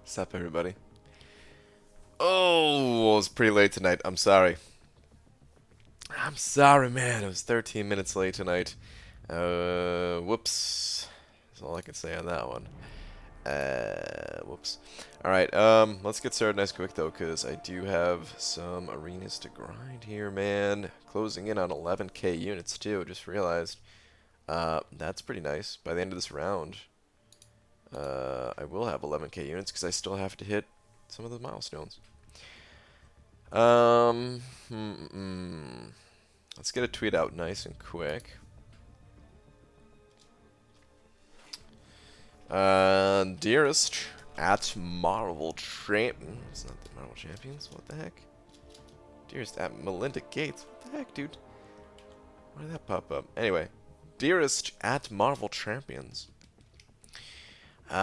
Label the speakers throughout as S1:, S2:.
S1: Sup, everybody? Oh, it was pretty late tonight. I'm sorry. I'm sorry, man. It was 13 minutes late tonight. Whoops. That's all I can say on that one. Whoops. Alright, let's get started nice quick, though, because I do have some arenas to grind here, man. Closing in on 11k units, too. Just realized. That's pretty nice. By the end of this round, I will have 11k units, because I still have to hit some of the milestones. Let's get a tweet out nice and quick. Dearest at Marvel Champion. It's not the Marvel Champions. What the heck? Dearest at Melinda Gates. What the heck, dude? Why did that pop up? Anyway, dearest at Marvel Champions. What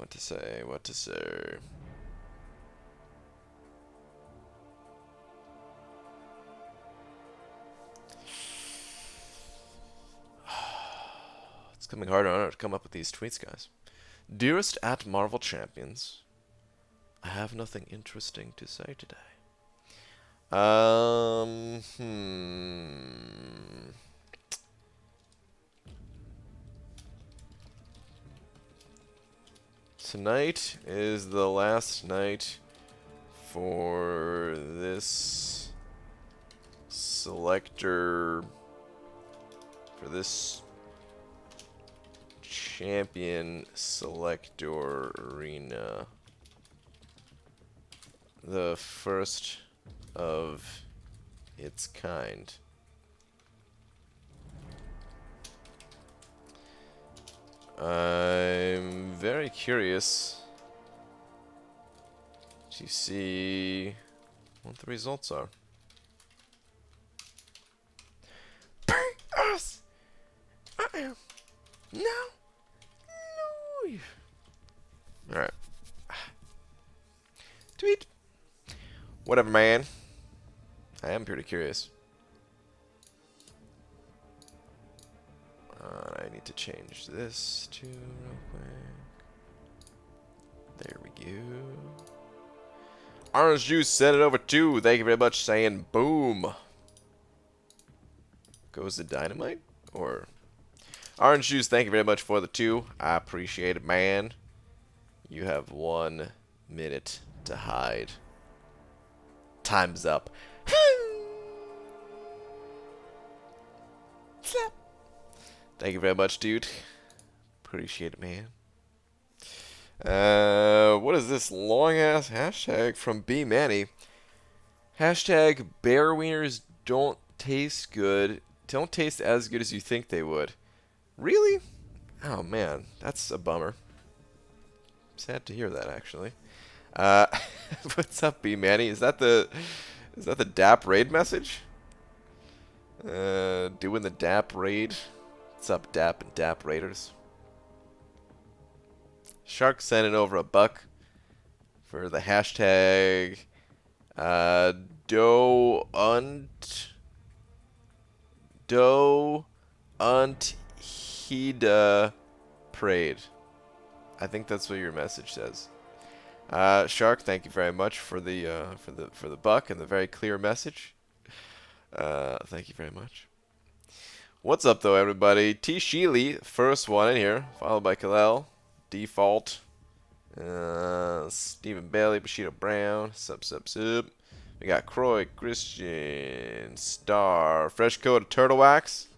S1: to say? What to say? It's coming harder and harder to come up with these tweets, guys. Dearest at Marvel Champions, I have nothing interesting to say today. Tonight is the last night for this selector, for this champion selector arena. The first of its kind. I'm very curious to see what the results are. Us! I am now. No. Alright. Tweet. Whatever, man. I am pretty curious. I need to change this to real quick. There we go. Orange Juice sent it over too. Thank you very much, saying boom. Goes the dynamite? Or Orange Juice, thank you very much for the 2. I appreciate it, man. You have 1 minute to hide. Time's up. Slap. Thank you very much, dude. Appreciate it, man. What is this long-ass hashtag from B Manny? Hashtag bear wieners don't taste good. Don't taste as good as you think they would. Really? Oh, man. That's a bummer. Sad to hear that, actually. What's up, B Manny? Is that the DAP raid message? Doing the DAP raid. What's up, DAP and DAP raiders? Shark sending over $1 for the hashtag Do unt Hida prayed. I think that's what your message says. Shark, thank you very much for the $1 and the very clear message. Thank you very much. What's up, though, everybody? T. Sheely, first one in here, followed by Kalel, Default, Stephen Bailey, Bushido Brown, sup. We got Croy, Christian, Star, Fresh Coat of Turtle Wax.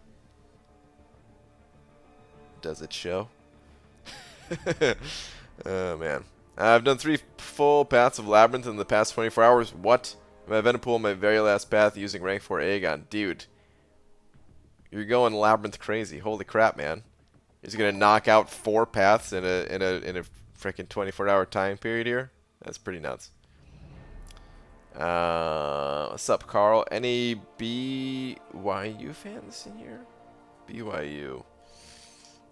S1: Does it show? Oh, man. I've done 3 full paths of Labyrinth in the past 24 hours. What? My Venompool, my very last path using rank 4 Aegon. Dude. You're going Labyrinth crazy. Holy crap, man. He's gonna knock out 4 paths in a freaking 24-hour time period here. That's pretty nuts. What's up, Carl? Any BYU fans in here? BYU. I'm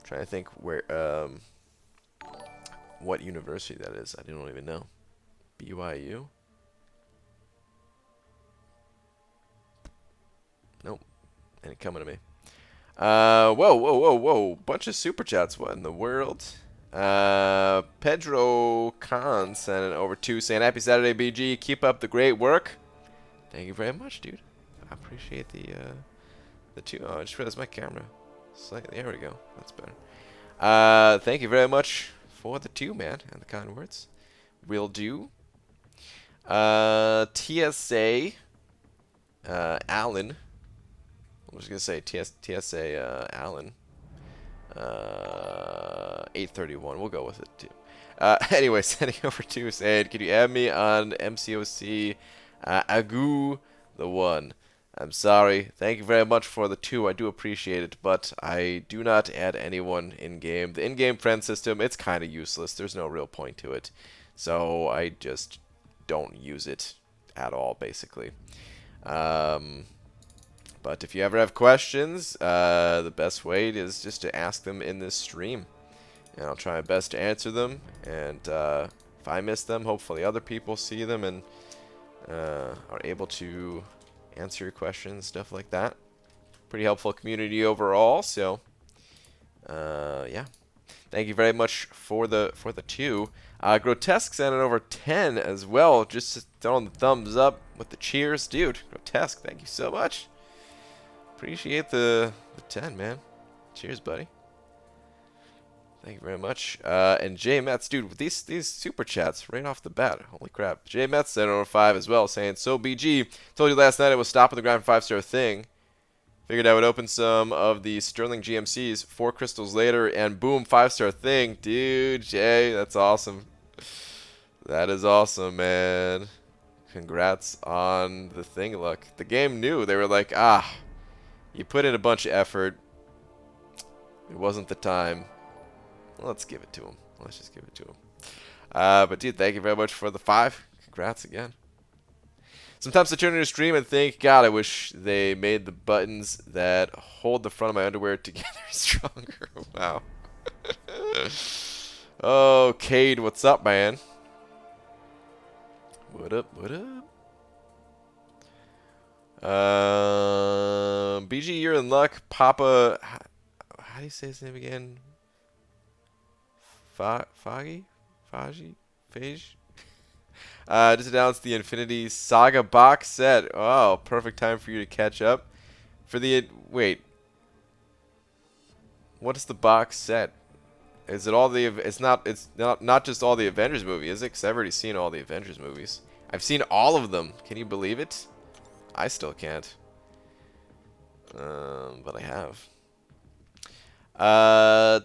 S1: trying to think where what university that is. I don't even know. BYU? Nope. Ain't coming to me. Whoa. Bunch of super chats. What in the world? Pedro Khan sent it over to saying, Happy Saturday, BG. Keep up the great work. Thank you very much, dude. I appreciate the two. Oh, I just realized my camera. Slightly. There we go. That's better. Thank you very much for the two, man, and the kind words. Will do. TSA, Allen. I'm just gonna say TSA, Allen. 831. We'll go with it too. Anyway, sending over to saying, can you add me on MCOC Agu the one? I'm sorry. Thank you very much for the two. I do appreciate it, but I do not add anyone in game. The in-game friend system, it's kind of useless. There's no real point to it, so I just don't use it at all, basically. But if you ever have questions, the best way is just to ask them in this stream. And I'll try my best to answer them. And if I miss them, hopefully other people see them and are able to answer your questions, stuff like that. Pretty helpful community overall. So, yeah. Thank you very much for the two. Grotesque sent it over 10 as well. Just throwing the thumbs up with the cheers. Dude, Grotesque, thank you so much. Appreciate the 10, man. Cheers, buddy. Thank you very much. And J Metz, dude, with these super chats right off the bat. Holy crap. J Metz sent over 5 as well, saying, so BG, told you last night I was stopping the grind for 5-star thing. Figured I would open some of the Sterling GMCs 4 crystals later, and boom, 5-star thing. Dude, Jay, that's awesome. That is awesome, man. Congrats on the thing luck. The game knew. They were like, you put in a bunch of effort. It wasn't the time. Let's give it to him. Let's just give it to him. But dude, thank you very much for the 5. Congrats again. Sometimes I turn into a stream and think, God, I wish they made the buttons that hold the front of my underwear together stronger. Wow. Oh, Cade, what's up, man? What up, what up? BG, you're in luck. Papa, how do you say his name again? Foggy? Faji? Phage? Just announced the Infinity Saga box set. Oh, perfect time for you to catch up. For the... Wait. What is the box set? Is it all the... It's not just all the Avengers movies, is it? Because I've already seen all the Avengers movies. I've seen all of them. Can you believe it? I still can't. But I have.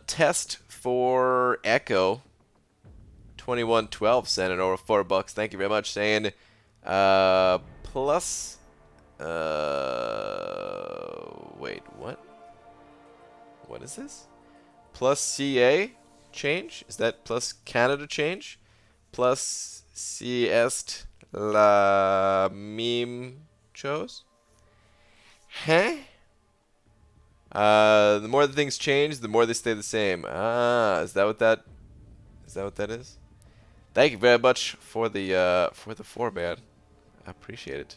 S1: Test for Echo. 2112 sent it over $4. Thank you very much. Saying plus wait, what is this? Plus CA change? Is that plus Canada change? Plus CEst la meme chose? Huh? The more the things change, the more they stay the same. Is that what that is? Thank you very much for the 4, man. I appreciate it.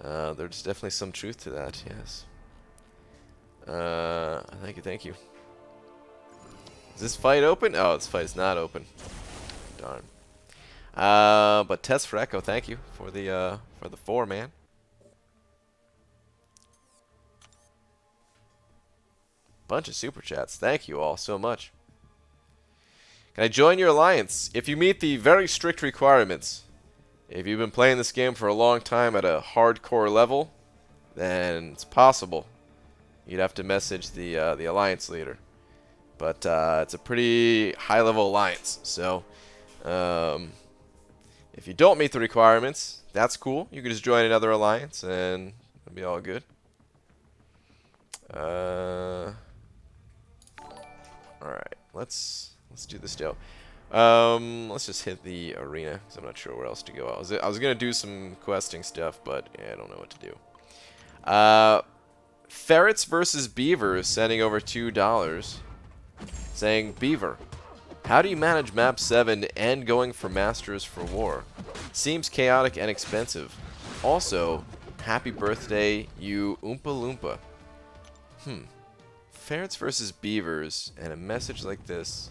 S1: There's definitely some truth to that, yes. Thank you. Is this fight open? Oh, this fight is not open. Darn. But Test for Echo, thank you for the 4, man. Bunch of super chats. Thank you all so much. Can I join your alliance? If you meet the very strict requirements, if you've been playing this game for a long time at a hardcore level, then it's possible. You'd have to message the alliance leader. But it's a pretty high-level alliance. So if you don't meet the requirements, that's cool. You can just join another alliance and it'll be all good. Alright, let's do this deal. Let's just hit the arena, because I'm not sure where else to go. I was going to do some questing stuff, but yeah, I don't know what to do. Ferrets versus Beavers sending over $2. Saying, Beaver, how do you manage map 7 and going for Masters for War? Seems chaotic and expensive. Also, happy birthday, you Oompa Loompa. Ferrets versus beavers, and a message like this.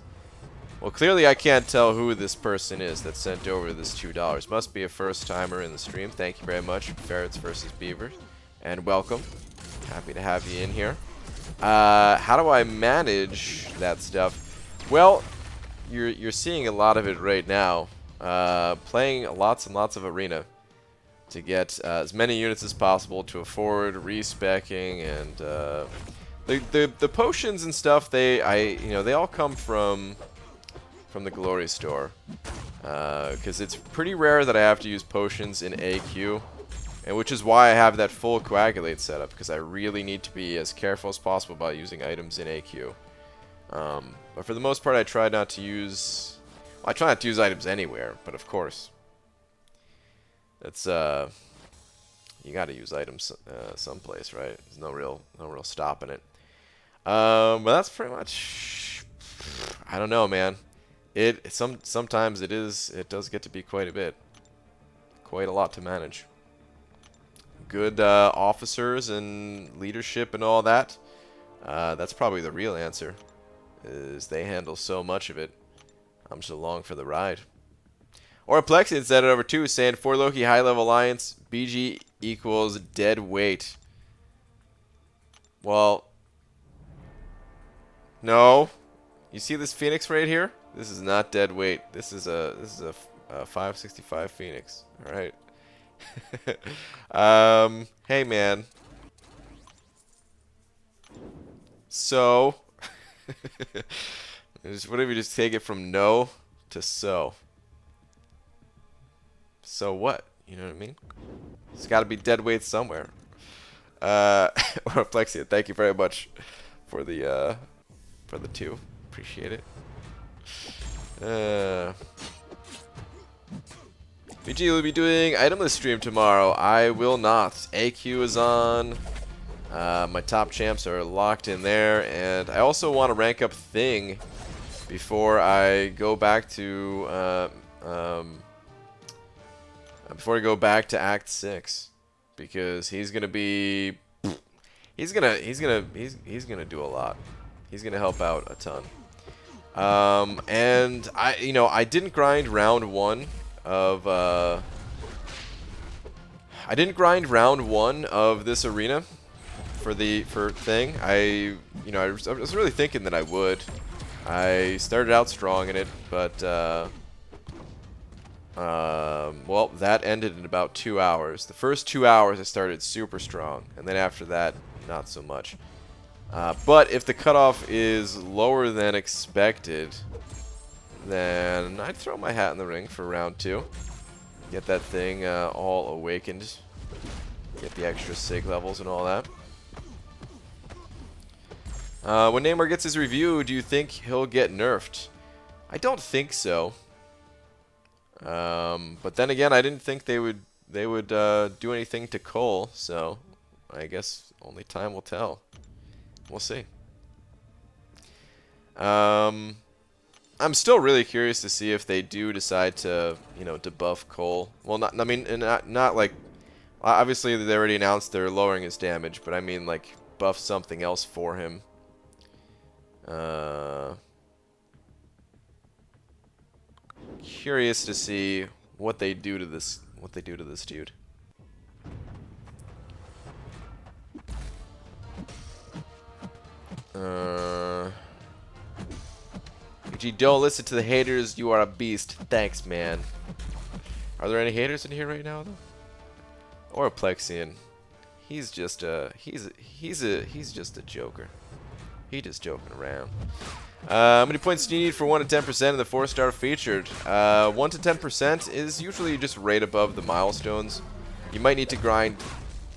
S1: Well, clearly I can't tell who this person is that sent over this $2. Must be a first-timer in the stream. Thank you very much, Ferrets versus beavers. And welcome. Happy to have you in here. How do I manage that stuff? Well, you're seeing a lot of it right now. Playing lots and lots of arena to get as many units as possible to afford respecking, and the potions and stuff. They all come from the glory store, because it's pretty rare that I have to use potions in AQ, and which is why I have that full coagulate setup, because I really need to be as careful as possible about using items in AQ. But for the most part, I try not to use. Well, I try not to use items anywhere, but of course, it's you got to use items someplace, right? There's no real stopping it. But that's pretty much. I don't know, man. Sometimes it does get to be quite a bit, quite a lot to manage. Good officers and leadership and all that. That's probably the real answer. Is they handle so much of it. I'm just along for the ride. Or Plexian said it over too, saying for Loki high level alliance, BG equals dead weight. Well, no. You see this Phoenix right here? This is not dead weight. This is a 565 Phoenix. All right. Hey man. So, what if you just take it from no to so? So what? You know what I mean? It's got to be dead weight somewhere. Or Plexia, thank you very much for the 2. Appreciate it. BG will be doing itemless stream tomorrow. I will not. AQ is on. My top champs are locked in there, and I also want to rank up Thing before I go back to Act 6, because he's gonna be he's gonna do a lot. He's gonna help out a ton. And I didn't grind round 1 of this arena for Thing. I was really thinking that I would. I started out strong in it, but well, that ended in about 2 hours. The first 2 hours I started super strong, and then after that, not so much. But if the cutoff is lower than expected, then I'd throw my hat in the ring for round 2. Get that thing all awakened. Get the extra sig levels and all that. When Neymar gets his review, do you think he'll get nerfed? I don't think so. But then again, I didn't think they would do anything to Cole, so I guess only time will tell. We'll see. I'm still really curious to see if they do decide to, debuff Cole. Well, not like, obviously they already announced they're lowering his damage, but I mean like buff something else for him. Curious to see what they do to this dude. If you don't listen to the haters, you are a beast. Thanks, man. Are there any haters in here right now, though? Or a Plexian? He's just a just a joker. He just joking around. How many points do you need for 1 to 10% in the 4-star featured? 1 to 10% is usually just right above the milestones. You might need to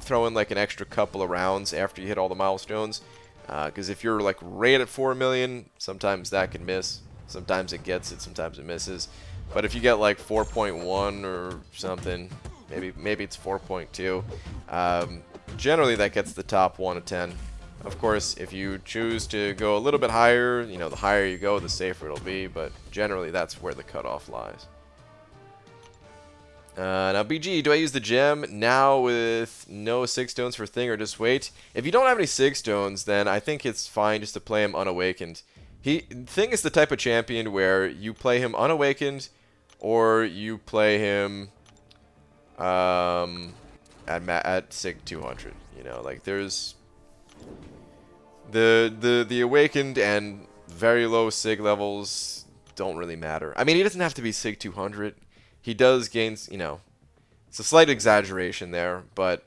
S1: throw in like an extra couple of rounds after you hit all the milestones. Because if you're like right at 4 million, sometimes that can miss. Sometimes it gets it, sometimes it misses. But if you get like 4.1 or something, maybe it's 4.2, generally that gets the top 1 to 10. Of course, if you choose to go a little bit higher, the higher you go, the safer it'll be. But generally, that's where the cutoff lies. Now, BG, do I use the gem now with no Sig Stones for Thing or just wait? If you don't have any Sig Stones, then I think it's fine just to play him unawakened. Thing is the type of champion where you play him unawakened or you play him at Sig 200. You know, like there's the awakened and very low Sig levels don't really matter. I mean, he doesn't have to be Sig 200. He does gain, you know, it's a slight exaggeration there, but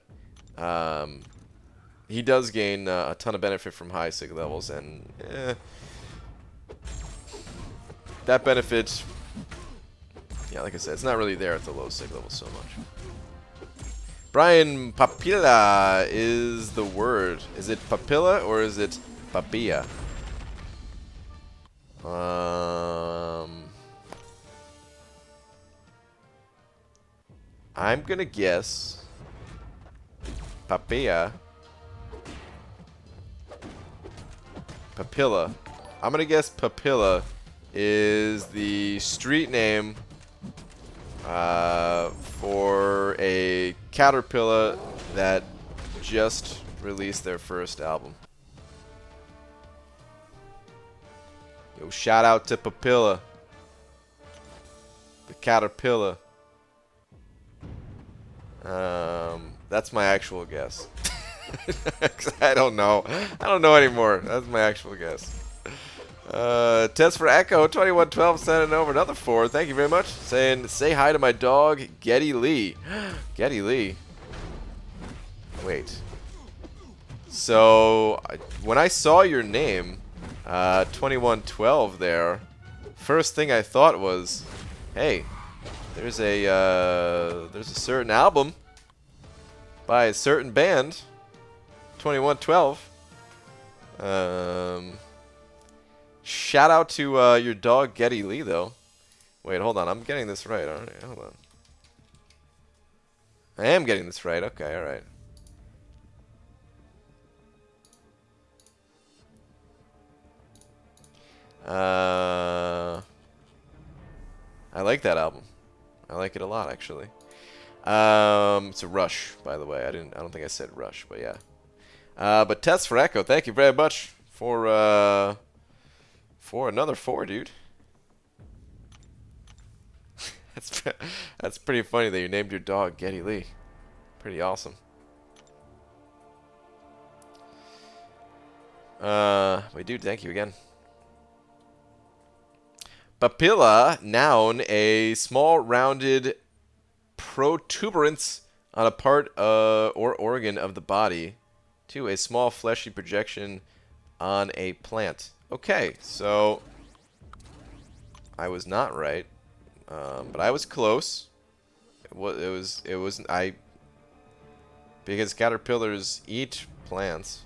S1: he does gain a ton of benefit from high Sig levels, and that benefit, yeah, like I said, it's not really there at the low Sig levels so much. Brian, papilla is the word. Is it papilla or is it papilla? I'm gonna guess papilla. Papilla. I'm gonna guess papilla is the street name for a caterpillar that just released their first album. Yo, shout out to Papilla, the caterpillar. That's my actual guess. I don't know. I don't know anymore. That's my actual guess. Test for Echo 2112 sending over another 4. Thank you very much. Saying say hi to my dog Getty Lee. Getty Lee. Wait. So when I saw your name, 2112 there, first thing I thought was, hey, there's a certain album by a certain band, 2112. Shout out to your dog Getty Lee though. Wait, hold on, I'm getting this right. All right, hold on. I am getting this right. Okay, all right. I like that album. I like it a lot, actually. It's a Rush, by the way. I don't think I said Rush, but yeah. But Test for Echo, thank you very much for another 4, dude. That's pretty funny that you named your dog Getty Lee. Pretty awesome. Wait, dude, thank you again. Papilla, noun, a small rounded protuberance on a part or organ of the body. 2, a small fleshy projection on a plant. Okay, so I was not right, but I was close. Because caterpillars eat plants,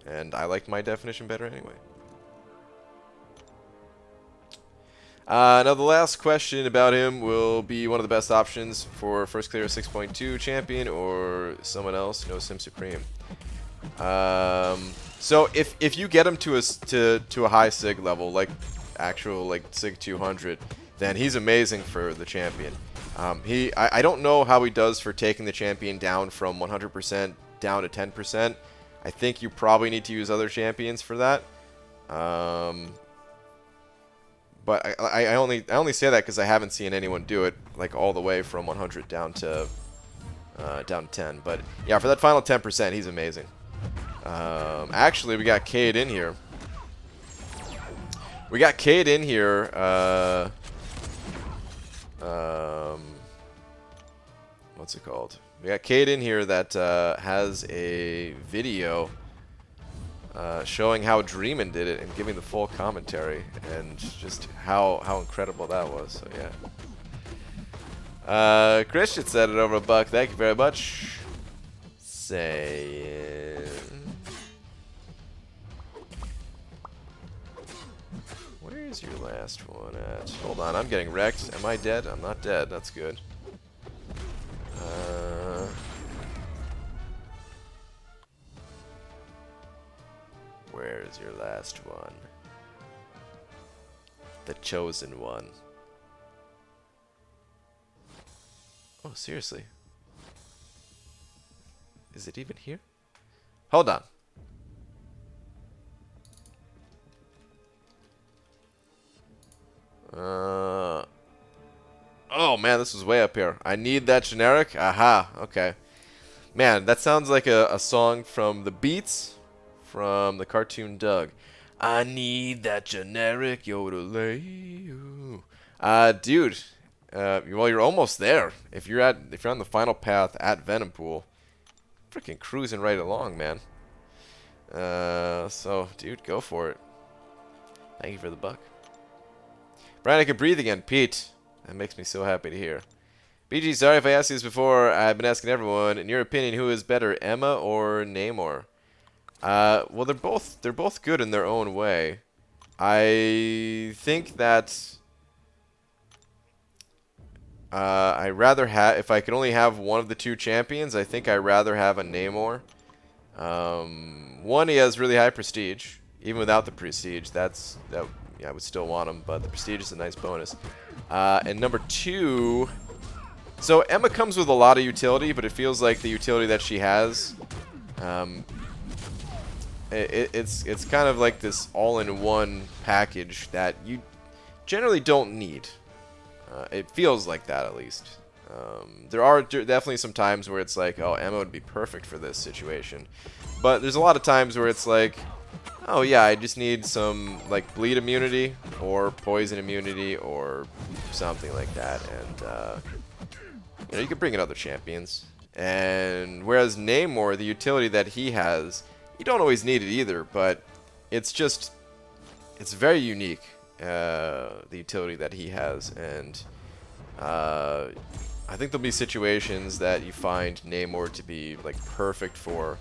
S1: and I liked my definition better anyway. Now the last question about him will be one of the best options for first clear 6.2 champion or someone else. No Sim Supreme. So if you get him to a high Sig level, like actual like Sig 200, then he's amazing for the champion. I don't know how he does for taking the champion down from 100% down to 10%. I think you probably need to use other champions for that. But I only say that because I haven't seen anyone do it like all the way from 100 down to 10. But yeah, for that final 10%, he's amazing. Actually, we got Cade in here. What's it called? We got Cade in here that has a video showing how Dreamin' did it and giving the full commentary and just how incredible that was. So yeah. Christian said it over $1. Thank you very much. Saying, where's your last one at? Hold on, I'm getting wrecked. Am I dead? I'm not dead. That's good. Where's your last one? The chosen one. Oh, seriously? Is it even here? Hold on. Oh man, this was way up here. I need that generic? Aha, okay. Man, that sounds like a song from the Beats from the cartoon Doug. I need that generic yodelay. Dude, well, you're almost there. If you're on the final path at Venompool, freaking cruising right along, man. So, dude, go for it. Thank you for the buck. Brian, I can breathe again. Pete, that makes me so happy to hear. BG, sorry if I asked you this before. I've been asking everyone. In your opinion, who is better, Emma or Namor? Well, they're both good in their own way. I think that I rather have, if I could only have one of the two champions, I think I'd rather have a Namor. One, he has really high prestige. Even without the prestige, yeah, I would still want him, but the prestige is a nice bonus. And number two, so Emma comes with a lot of utility, but it feels like the utility that she has, it's kind of like this all-in-one package that you generally don't need. It feels like that, at least. There are definitely some times where it's like, oh, Emma would be perfect for this situation. But there's a lot of times where it's like, oh yeah, I just need some like bleed immunity or poison immunity or something like that. And you know, you could bring in other champions. And whereas Namor, the utility that he has, you don't always need it either, but it's very unique, the utility that he has. And I think there'll be situations that you find Namor to be like perfect for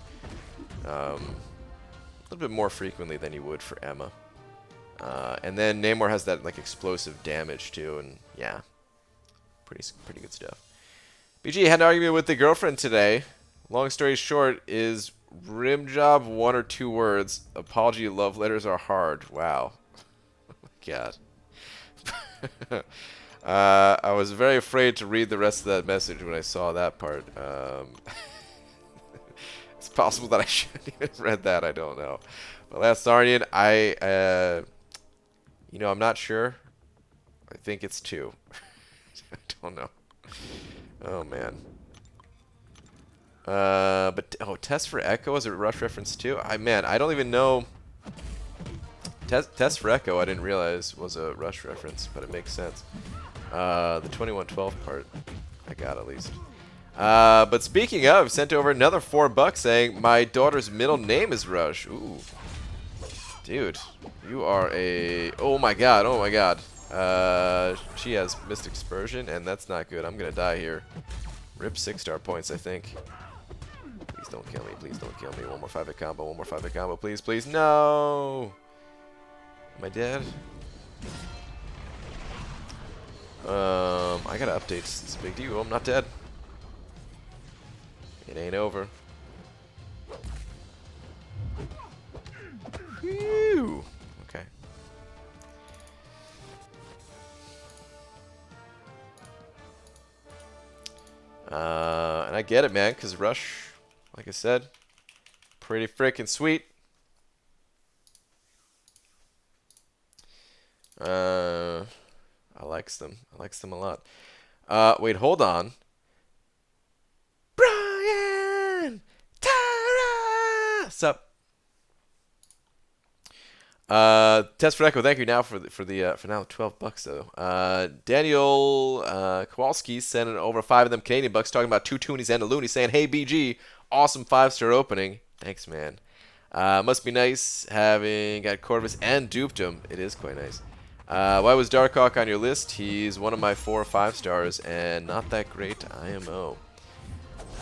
S1: a little bit more frequently than you would for Emma. And then Namor has that like explosive damage too, and yeah, pretty good stuff. BG had an argument with the girlfriend today. Long story short, is rim job 1 or 2 words? Apology love letters are hard. Wow. Oh my god. I was very afraid to read the rest of that message when I saw that part. It's possible that I shouldn't even have read that. I don't know. But last Sarnian, you know, I'm not sure. I think it's 2. I don't know. Oh man. But Test for Echo is a Rush reference too. Man, I don't even know. Test for Echo, I didn't realize was a Rush reference, but it makes sense. The 2112 part, I got at least. But speaking of, sent over another $4 saying my daughter's middle name is Rush. Ooh, dude, you are a. Oh my god. Oh my god. She has Mystic Dispersion, and that's not good. I'm gonna die here. Rip 6-star points, I think. Please don't kill me. Please don't kill me. One more 5-hit combo. One more 5-hit combo. Please, please. No! Am I dead? I gotta update this big deal. I'm not dead. It ain't over. Whew. Okay. And I get it, man, because Rush, like I said, pretty freaking sweet. I likes them. I likes them a lot. Wait, hold on. Brian! Tara! Sup? Test for Echo, thank you now for now $12 though. Daniel Kowalski sending over 5 of them Canadian bucks, talking about 2 toonies and a loony, saying, "Hey BG, awesome 5-star opening." Thanks, man. Must be nice having got Corvus and duped him. It is quite nice. Why was Darkhawk on your list? He's one of my 4 or 5 stars and not that great IMO.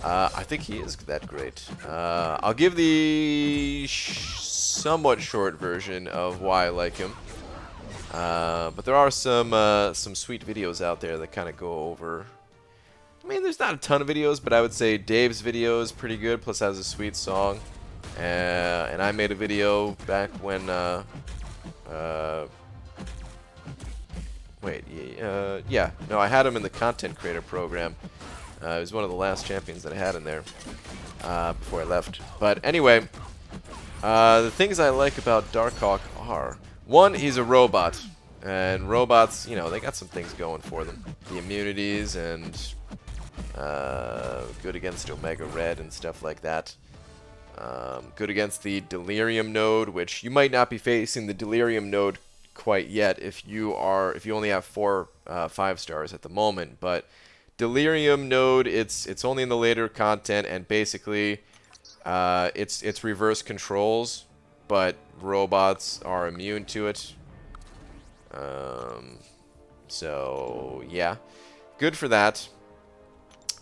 S1: I think he is that great. I'll give the somewhat short version of why I like him. But there are some sweet videos out there that kind of go over. I mean, there's not a ton of videos, but I would say Dave's video is pretty good, plus has a sweet song. And I made a video back when wait, yeah, no, I had him in the content creator program. He was one of the last champions that I had in there before I left. But anyway, the things I like about Darkhawk are, one, he's a robot. And robots, you know, they got some things going for them. The immunities and good against Omega Red and stuff like that. Good against the Delirium node, which you might not be facing the Delirium node quite yet if you only have 4 5 stars at the moment. But Delirium node, it's only in the later content, and basically it's reverse controls, but robots are immune to it. So yeah, good for that.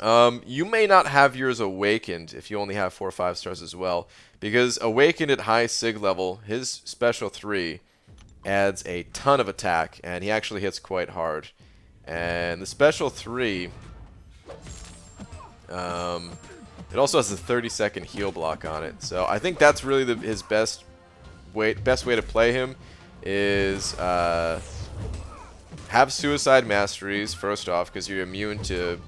S1: You may not have yours awakened if you only have 4 or 5 stars as well, because awakened at high sig level, his special 3 adds a ton of attack, and he actually hits quite hard. And the special 3, it also has a 30-second heal block on it. So I think that's really his best way to play him is have suicide masteries first off, because you're immune to,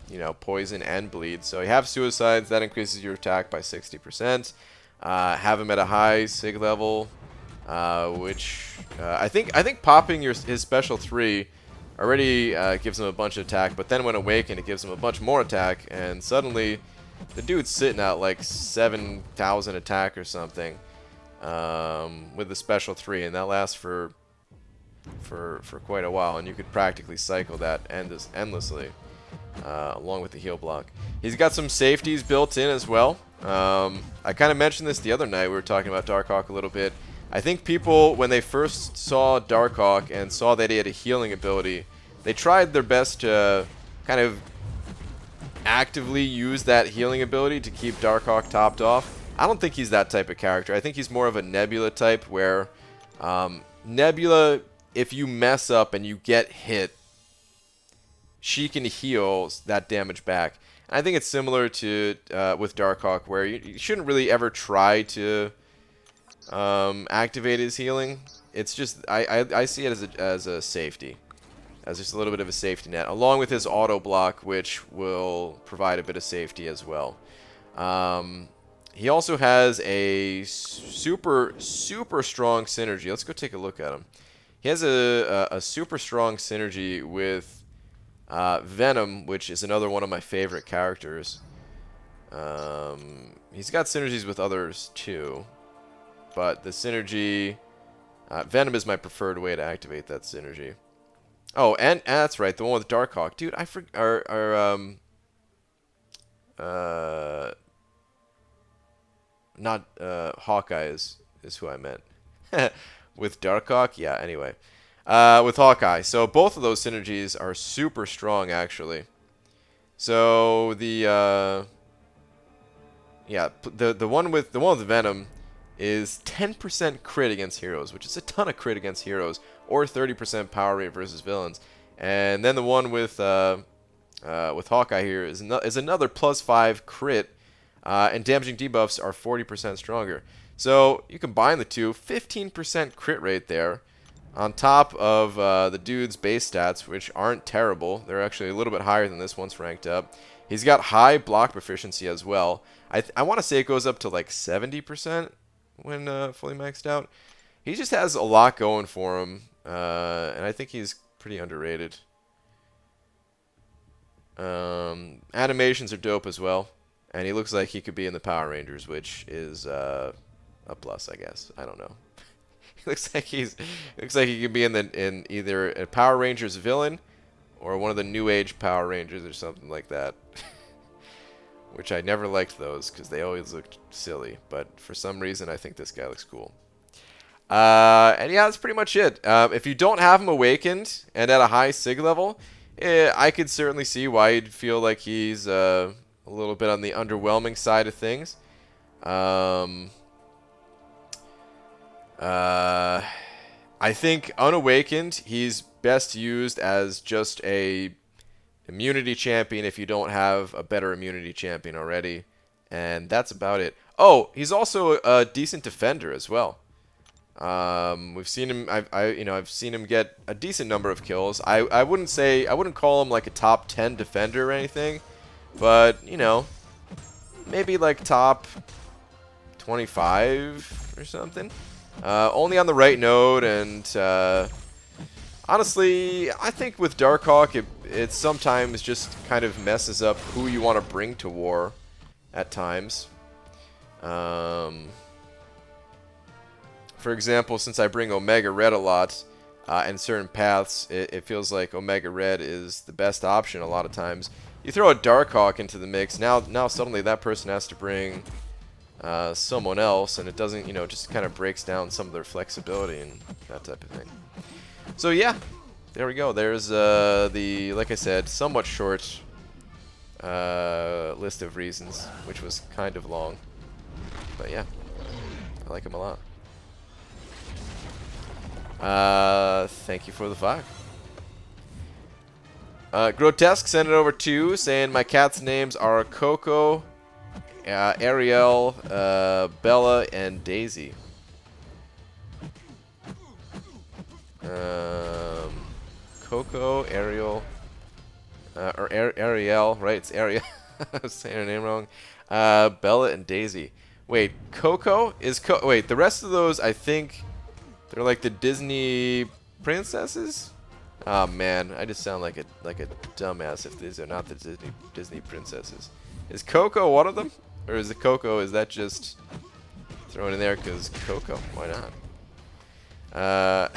S1: you know, poison and bleed. So you have suicides, that increases your attack by 60%. Have him at a high sig level, which I think popping his special 3 already gives him a bunch of attack, but then when awakened it gives him a bunch more attack, and suddenly the dude's sitting at like 7,000 attack or something with the special 3, and that lasts for quite a while, and you could practically cycle that endlessly. Along with the heal block. He's got some safeties built in as well. I kind of mentioned this the other night. We were talking about Darkhawk a little bit. I think people, when they first saw Darkhawk and saw that he had a healing ability, they tried their best to kind of actively use that healing ability to keep Darkhawk topped off. I don't think he's that type of character. I think he's more of a Nebula type, where Nebula, if you mess up and you get hit, she can heal that damage back. And I think it's similar to with Darkhawk, where you shouldn't really ever try to activate his healing. It's just I see it as a safety, as just a little bit of a safety net, along with his auto block, which will provide a bit of safety as well. He also has a super strong synergy. Let's go take a look at him. He has a super strong synergy with Venom, which is another one of my favorite characters. He's got synergies with others too, but the synergy, Venom is my preferred way to activate that synergy. Oh, and that's right, the one with Darkhawk, dude. I forgot. Not Hawkeye is who I meant. With Darkhawk, yeah. Anyway. With Hawkeye. So both of those synergies are super strong, actually. So the one with Venom is 10% crit against heroes, which is a ton of crit against heroes, or 30% power rate versus villains. And then the one with Hawkeye here is another +5 crit, and damaging debuffs are 40% stronger. So you combine the two, 15% crit rate there, on top of the dude's base stats, which aren't terrible. They're actually a little bit higher than this once ranked up. He's got high block proficiency as well. I want to say it goes up to like 70% when fully maxed out. He just has a lot going for him, and I think he's pretty underrated. Animations are dope as well, and he looks like he could be in the Power Rangers, which is a plus, I guess. I don't know. Looks like he could be in either a Power Rangers villain or one of the New Age Power Rangers or something like that. Which I never liked those because they always looked silly. But for some reason, I think this guy looks cool. And yeah, that's pretty much it. If you don't have him awakened and at a high sig level, I could certainly see why you'd feel like he's a little bit on the underwhelming side of things. I think unawakened, he's best used as just a immunity champion if you don't have a better immunity champion already, and that's about it. Oh, he's also a decent defender as well. We've seen him. I've seen him get a decent number of kills. I wouldn't call him like a top 10 defender or anything, but, you know, maybe like top 25 or something. Only on the right node, and honestly, I think with Darkhawk, it sometimes just kind of messes up who you want to bring to war at times. For example, since I bring Omega Red a lot, in certain paths, it feels like Omega Red is the best option a lot of times. You throw a Darkhawk into the mix, now suddenly that person has to bring someone else, and it doesn't, you know, just kind of breaks down some of their flexibility and that type of thing. So yeah, there we go. There's the, like I said, somewhat short list of reasons, which was kind of long. But yeah, I like him a lot. Thank you for the 5. Grotesque sent it over to saying my cat's names are Coco, Ariel, Bella, and Daisy. Coco, Ariel, or Ariel, right? It's Ariel. I was saying her name wrong. Bella and Daisy. Wait, Coco is wait, the rest of those, I think they're like the Disney princesses. Oh man, I just sound like a dumbass if these are not the Disney princesses. Is Coco one of them, or is it Coco? Is that just thrown in there because Coco? Why not?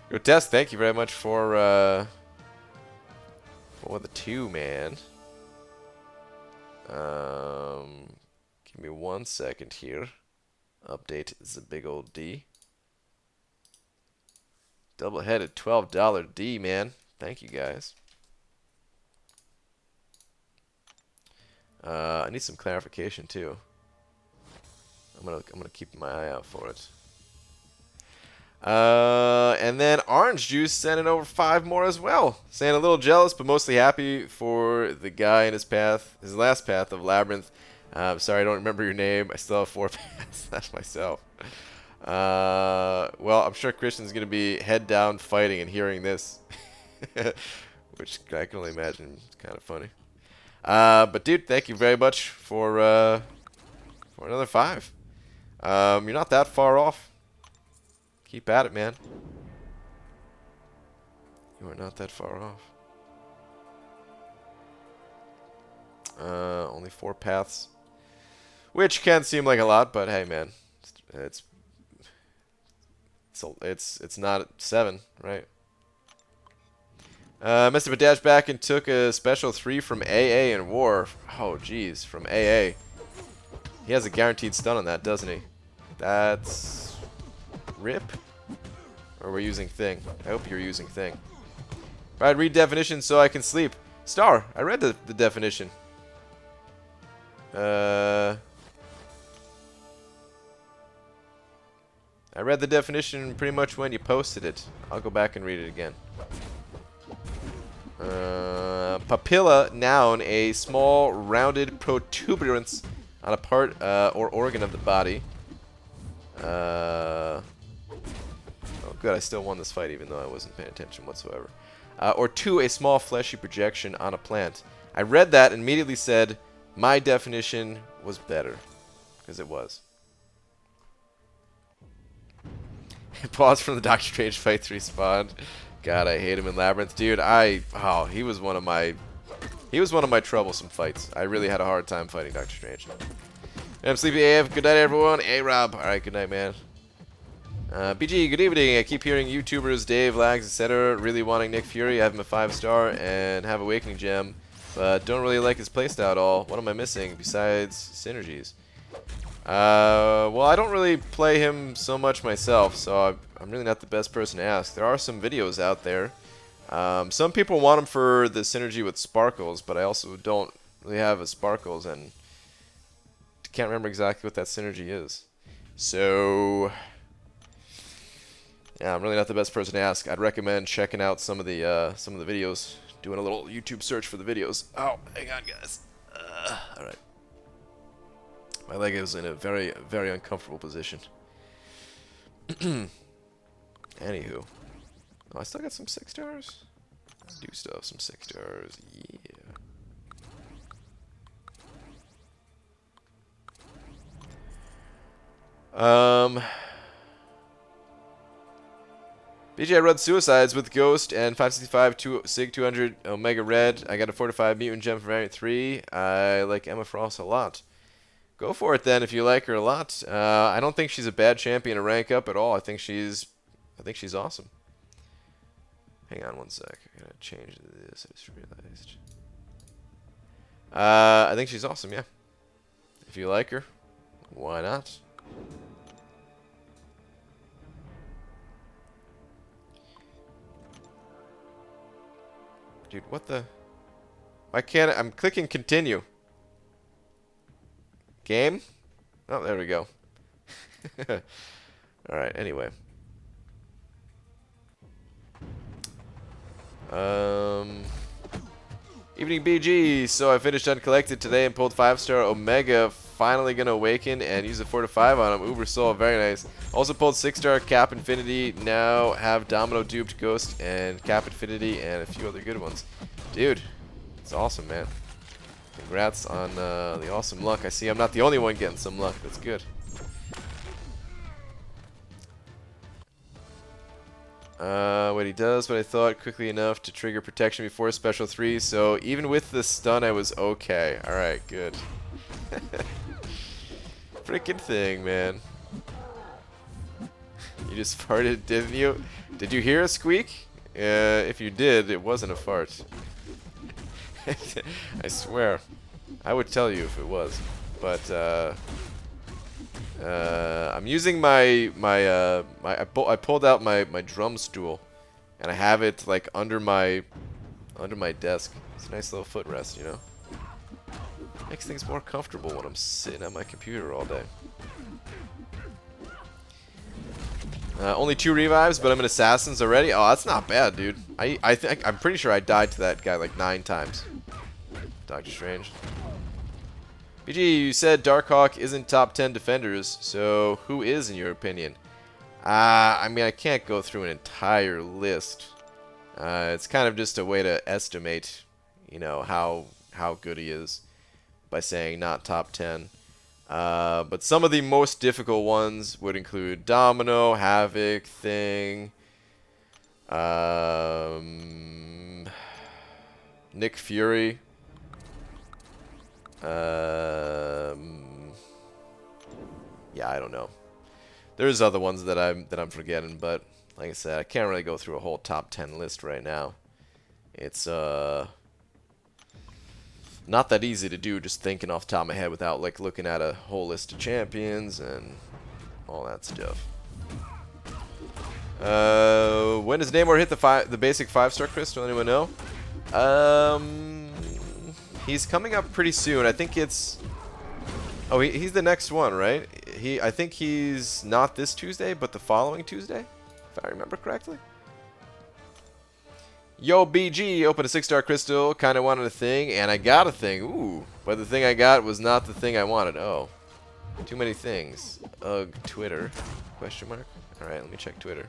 S1: Grotesque, thank you very much for the 2, man. Give me 1 second here. Update the big old D. Double-headed $12 D, man. Thank you guys. I need some clarification too. I'm gonna keep my eye out for it. And then Orange Juice sent in over 5 more as well. Saying a little jealous, but mostly happy for the guy in his path, his last path of Labyrinth. Sorry, I don't remember your name. I still have 4 paths. That's myself. Well, I'm sure Christian's gonna be head down fighting and hearing this, which I can only imagine. It's kind of funny. But dude, thank you very much for another 5. You're not that far off. Keep at it, man. You are not that far off. Only 4 paths, which can seem like a lot, but hey, man, it's not 7, right? Mr. Badash back and took a special 3 from AA in War. Oh, jeez, from AA. He has a guaranteed stun on that, doesn't he? That's RIP? Or we're using Thing. I hope you're using Thing. Alright, read definition so I can sleep. Star, I read the definition. I read the definition pretty much when you posted it. I'll go back and read it again. Papilla, noun, a small rounded protuberance on a part or organ of the body. Oh good, I still won this fight even though I wasn't paying attention whatsoever. Or 2, a small fleshy projection on a plant. I read that and immediately said my definition was better. Because it was. Pause from the Doctor Strange fight to respawn. God, I hate him in Labyrinth. Dude, he was one of my troublesome fights. I really had a hard time fighting Doctor Strange. I'm Sleepy AF. Good night, everyone. Rob. Alright, good night, man. BG, good evening. I keep hearing YouTubers, Dave, Lags, etc. really wanting Nick Fury. I have him a 5-star and have Awakening Gem, but don't really like his playstyle at all. What am I missing besides synergies? Well, I don't really play him so much myself, so I'm really not the best person to ask. There are some videos out there. Some people want him for the synergy with Sparkles, but I also don't really have a Sparkles and can't remember exactly what that synergy is. So yeah, I'm really not the best person to ask. I'd recommend checking out some of the videos, doing a little YouTube search for the videos. Oh, hang on, guys. All right. My leg is in a very, very uncomfortable position. Anywho. Oh, I still got some 6 stars? I do still have some 6 stars. Yeah. BJ Red Suicides with Ghost and 565 Sig 200 Omega Red. I got a Fortified Mutant Gem for Variant 3. I like Emma Frost a lot. Go for it then if you like her a lot. I don't think she's a bad champion to rank up at all. I think she's awesome. Hang on one sec. I gotta change this. I just realized. I think she's awesome, yeah. If you like her, why not? Dude, what the? Why can't I'm clicking continue. Game? Oh, there we go. Alright, anyway. Evening BG. So I finished Uncollected today and pulled 5-star Omega. Finally gonna awaken and use a 4 to 5 on him. Uber Soul, very nice. Also pulled 6-star Cap Infinity. Now have Domino duped Ghost and Cap Infinity and a few other good ones. Dude, it's awesome, man. Congrats on the awesome luck. I see I'm not the only one getting some luck. That's good. What he does, what I thought, quickly enough to trigger protection before special 3. So even with the stun, I was okay. Alright, good. Freaking thing, man. You just farted, didn't you? Did you hear a squeak? If you did, it wasn't a fart. I swear. I would tell you if it was. But, I'm using I pulled out my drum stool, and I have it like under my desk. It's a nice little footrest, you know. Makes things more comfortable when I'm sitting at my computer all day. Only 2 revives, but I'm in Assassins already. Oh, that's not bad, dude. I'm pretty sure I died to that guy like 9 times. Doctor Strange. BG, you said Darkhawk isn't top 10 defenders, so who is in your opinion? I mean, I can't go through an entire list. It's kind of just a way to estimate, you know, how good he is by saying not top 10. But some of the most difficult ones would include Domino, Havoc, Thing, Nick Fury. Yeah, I don't know. There's other ones that I'm forgetting, but like I said, I can't really go through a whole top 10 list right now. It's not that easy to do just thinking off the top of my head without like looking at a whole list of champions and all that stuff. When does Namor hit the basic 5-star crystal? Anyone know? He's coming up pretty soon. I think it's... Oh, he's the next one, right? I think he's not this Tuesday, but the following Tuesday, if I remember correctly. Yo, BG, opened a 6-star crystal, kind of wanted a thing, and I got a thing. Ooh, but the thing I got was not the thing I wanted. Oh, too many things. Ugh, Twitter, question mark? Alright, let me check Twitter.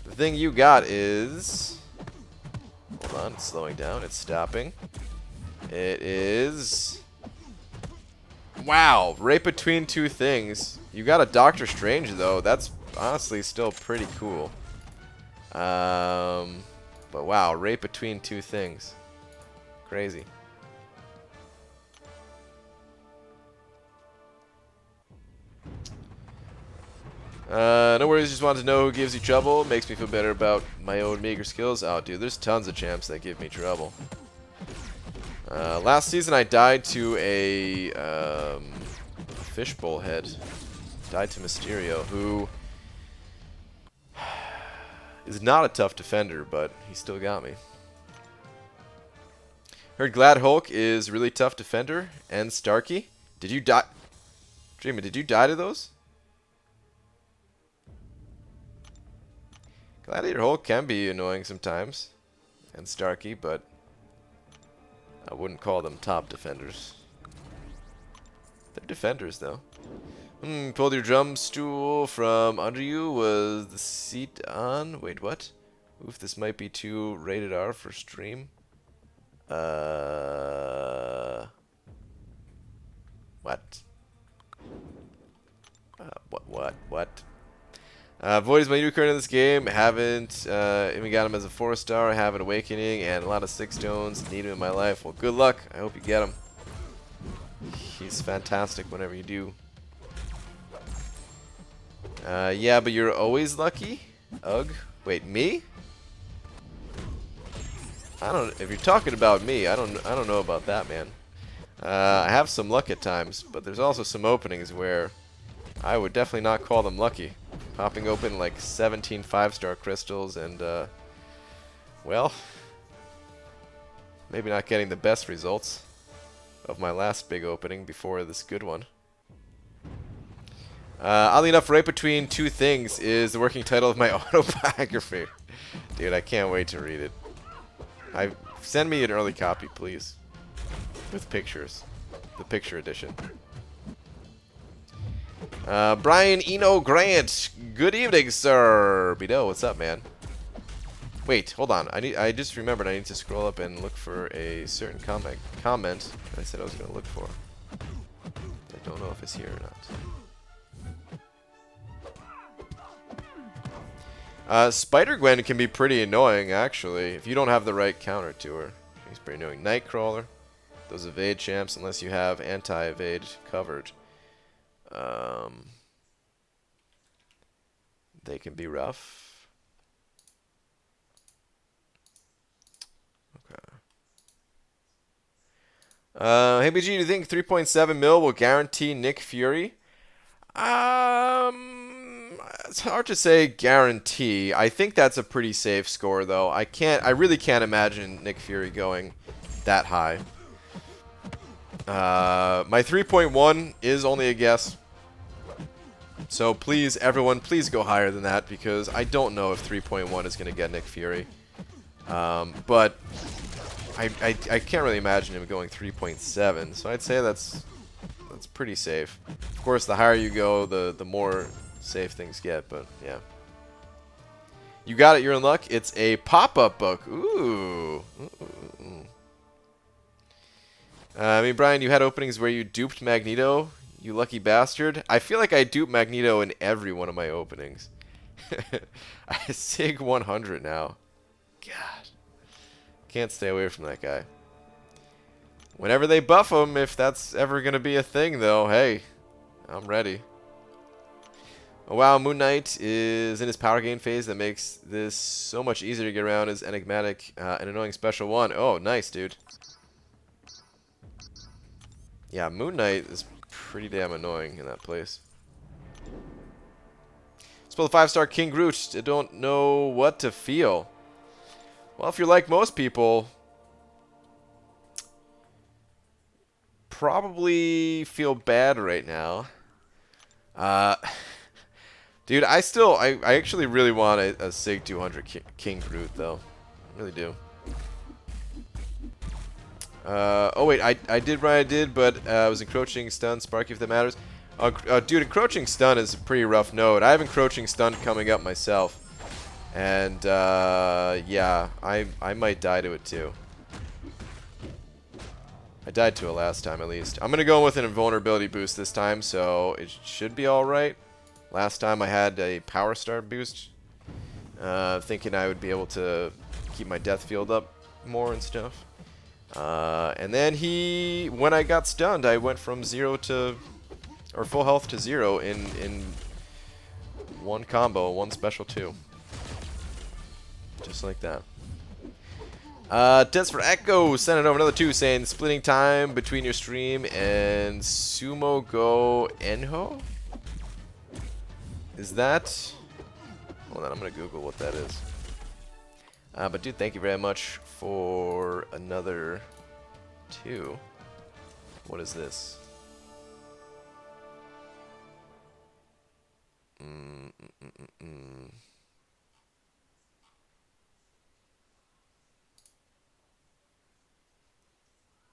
S1: The thing you got is... Hold on, it's slowing down, it's stopping. It is... Wow, right between 2 things. You got a Doctor Strange, though. That's honestly still pretty cool. But wow, right between 2 things. Crazy. No worries, just wanted to know who gives you trouble. Makes me feel better about my own meager skills. Oh, dude, there's tons of champs that give me trouble. Last season I died to a fishbowl head. Died to Mysterio, who is not a tough defender, but he still got me. Heard Glad Hulk is really tough defender, and Starkey. Did you die? Dreamer, did you die to those? Gladiator Hulk can be annoying sometimes, and Starkey, but I wouldn't call them top defenders. They're defenders, though. Pulled your drum stool from under you. Was the seat on? Wait, what? Oof, this might be too rated R for stream. What? What? Void is my new card in this game. Haven't even got him as a 4-star. I have an Awakening and a lot of 6 stones. Need him in my life. Well, good luck. I hope you get him. He's fantastic whenever you do. Yeah, but you're always lucky? Ugh. Wait, me? If you're talking about me, I don't know about that, man. I have some luck at times, but there's also some openings where I would definitely not call them lucky. Popping open like 17 5-star crystals and, well, maybe not getting the best results of my last big opening before this good one. Oddly enough, right between two things is the working title of my autobiography. Dude, I can't wait to read it. Send me an early copy, please. With pictures. The picture edition. Brian Eno Grant. Good evening, sir. Bido, what's up, man? Wait, hold on. I just remembered I need to scroll up and look for a certain comment that I said I was going to look for. I don't know if it's here or not. Spider-Gwen can be pretty annoying, actually, if you don't have the right counter to her. She's pretty annoying. Nightcrawler. Those evade champs, unless you have anti-evade covered. They can be rough. Okay. Hey, BG, do you think 3.7 mil will guarantee Nick Fury? It's hard to say guarantee. I think that's a pretty safe score, though. I really can't imagine Nick Fury going that high. My 3.1 is only a guess. So please, everyone, please go higher than that, because I don't know if 3.1 is going to get Nick Fury. But I can't really imagine him going 3.7, so I'd say that's pretty safe. Of course, the higher you go, the more safe things get, but yeah. You got it, you're in luck. It's a pop-up book. Ooh. I mean, Brian, you had openings where you duped Magneto, you lucky bastard. I feel like I duped Magneto in every one of my openings. I SIG 100 now. God. Can't stay away from that guy. Whenever they buff him, if that's ever going to be a thing, though, hey, I'm ready. Oh, wow, Moon Knight is in his power gain phase that makes this so much easier to get around as enigmatic and annoying special one. Oh, nice, dude. Yeah, Moon Knight is pretty damn annoying in that place. Spell the 5-star King Groot. I don't know what to feel. Well, if you're like most people, probably feel bad right now. Dude, I actually really want a SIG 200 King Groot, though. I really do. Oh wait, I did what I did, but I was encroaching stun, Sparky if that matters. Dude, encroaching stun is a pretty rough node. I have encroaching stun coming up myself, and yeah, I might die to it too. I died to it last time at least. I'm gonna go with an invulnerability boost this time, so it should be all right. Last time I had a power star boost, thinking I would be able to keep my death field up more and stuff. And then when I got stunned, I went from full health to 0 in one combo, one special 2. Just like that. Test for Echo sending over another 2 saying splitting time between your stream and Sumo Go Enho? Is that... Hold on, I'm going to Google what that is. But dude, thank you very much for another 2. What is this?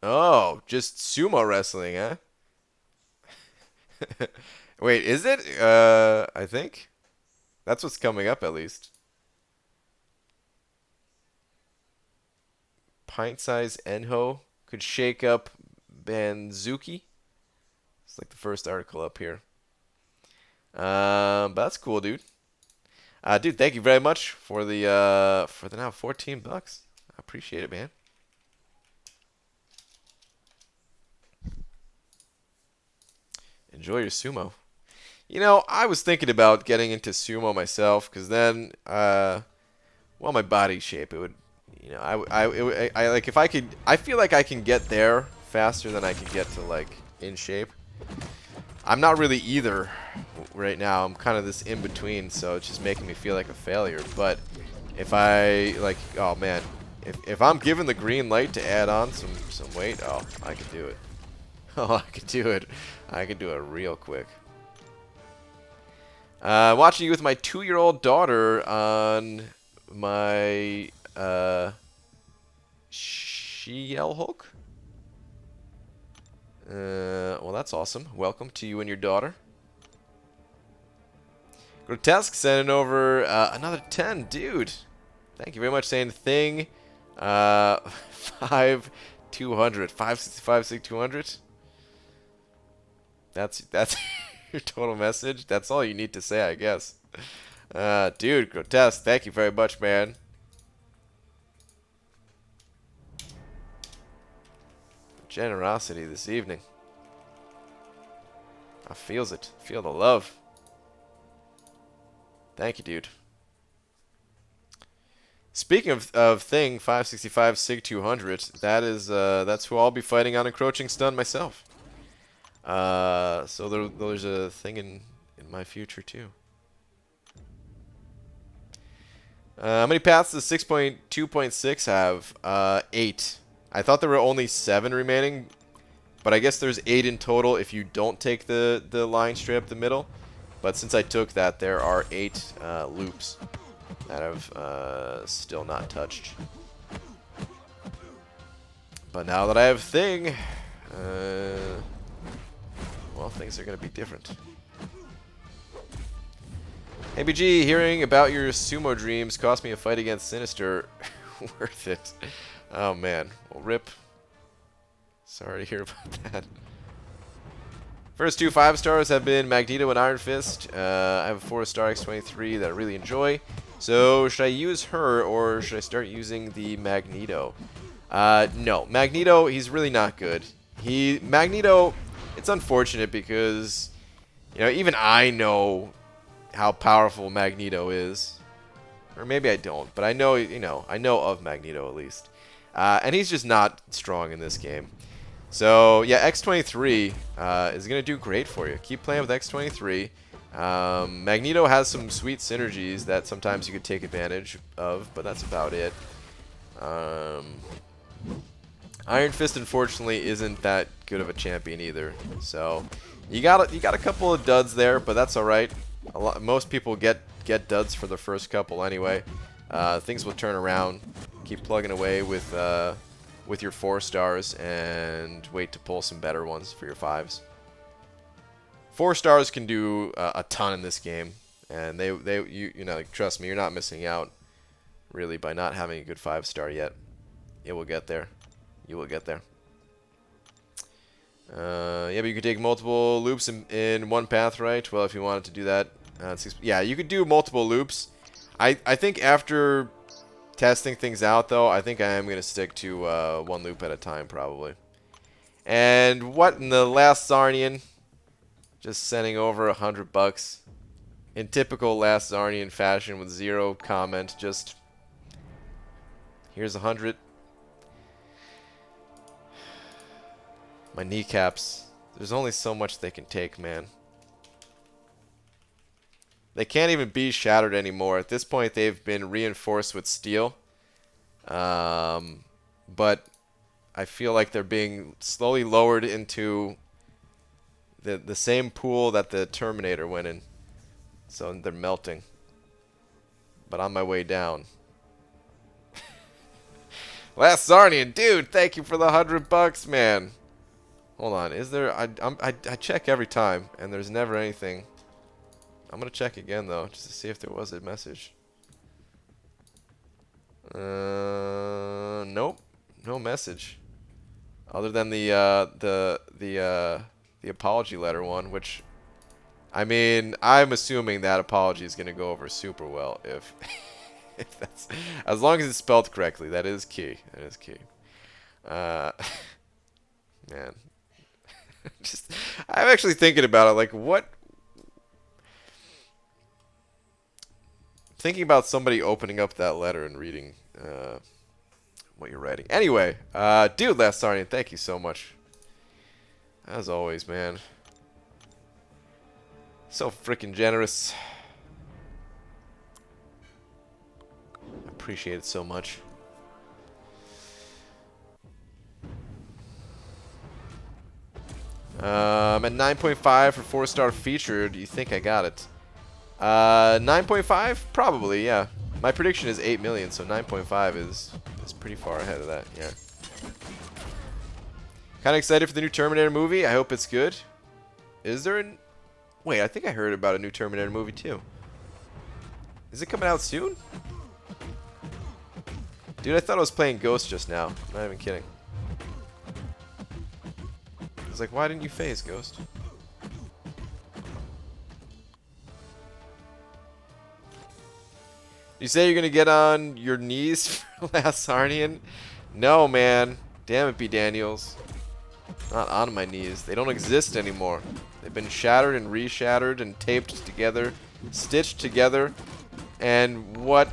S1: Oh, just sumo wrestling, huh? Wait, is it? I think. That's what's coming up, at least. Pint-sized Enho could shake up Banzuki. It's like the first article up here. But that's cool, dude. Dude, thank you very much for the now $14. I appreciate it, man. Enjoy your sumo. You know, I was thinking about getting into sumo myself, because then, well, my body shape, it would, you know, I like if I could, I feel like I can get there faster than I can get to like in shape. I'm not really either right now. I'm kind of this in between, so it's just making me feel like a failure. But if I like, oh man, if I'm given the green light to add on some weight, oh, I could do it. Oh, I could do it. I could do it real quick. Watching you with my 2-year-old daughter on my She-Hulk. Well, that's awesome. Welcome to you and your daughter. Grotesque sending over another 10, dude. Thank you very much. Saying thing, 5 200, 565 6 200. That's your total message. That's all you need to say, I guess. Dude, Grotesque, thank you very much, man. Generosity this evening. I feels it. Feel the love. Thank you, dude. Speaking of thing 565 Sig 200, that's who I'll be fighting on Encroaching Stun myself. So there's a thing in my future too. How many paths does 6.2.6 have? 8. I thought there were only 7 remaining, but I guess there's 8 in total if you don't take the line straight up the middle. But since I took that, there are 8 loops that I've still not touched. But now that I have Thing, well, things are going to be different. Hey BG, hearing about your sumo dreams cost me a fight against Sinister. Worth it. Oh man. Well, rip. Sorry to hear about that. First 2 5-stars have been Magneto and Iron Fist. I have a 4-star X-23 that I really enjoy. So should I use her or should I start using the Magneto? No. Magneto, he's really not good. Magneto, it's unfortunate because, you know, even I know how powerful Magneto is. Or maybe I don't, but I know, you know, I know of Magneto at least. And he's just not strong in this game. So, yeah, X-23 is going to do great for you. Keep playing with X-23. Magneto has some sweet synergies that sometimes you could take advantage of, but that's about it. Iron Fist, unfortunately, isn't that good of a champion either. So, you got a couple of duds there, but that's all right. Most people get duds for the first couple anyway. Things will turn around. Keep plugging away with your 4-stars and wait to pull some better ones for your 5s. 4-stars can do a ton in this game, and you know, trust me, you're not missing out really by not having a good 5-star yet. It will get there. You will get there. Yeah, but you could take multiple loops in one path, right? Well, if you wanted to do that, yeah, you could do multiple loops. I think after testing things out, though, I think I am going to stick to 1 loop at a time, probably. And what in the last Zarnian? Just sending over $100 in typical last Zarnian fashion with 0 comment. Just here's 100. My kneecaps. There's only so much they can take, man. They can't even be shattered anymore. At this point, they've been reinforced with steel. But I feel like they're being slowly lowered into the same pool that the Terminator went in. So they're melting. But on my way down. Last Zarnian, dude, thank you for the $100, man. Hold on, is there? I check every time, and there's never anything. I'm gonna check again though, just to see if there was a message. Nope, no message. Other than the apology letter one, which I mean, I'm assuming that apology is going to go over super well if, if that's, as long as it's spelled correctly. That is key. That is key. Man, just I'm actually thinking about it. Like, what? Thinking about somebody opening up that letter and reading what you're writing. Anyway, dude, Last Sarnian, thank you so much. As always, man. So freaking generous. Appreciate it so much. I'm at 9.5 for 4-star featured. You think I got it? 9.5? Probably, yeah. My prediction is 8 million, so 9.5 is pretty far ahead of that, yeah. Kind of excited for the new Terminator movie. I hope it's good. Is there an... Wait, I think I heard about a new Terminator movie, too. Is it coming out soon? Dude, I thought I was playing Ghost just now. I'm not even kidding. I was like, why didn't you phase, Ghost? You say you're gonna get on your knees for Last Sarnian? No, man. Damn it, B. Daniels. Not on my knees. They don't exist anymore. They've been shattered and reshattered and taped together, stitched together, and what?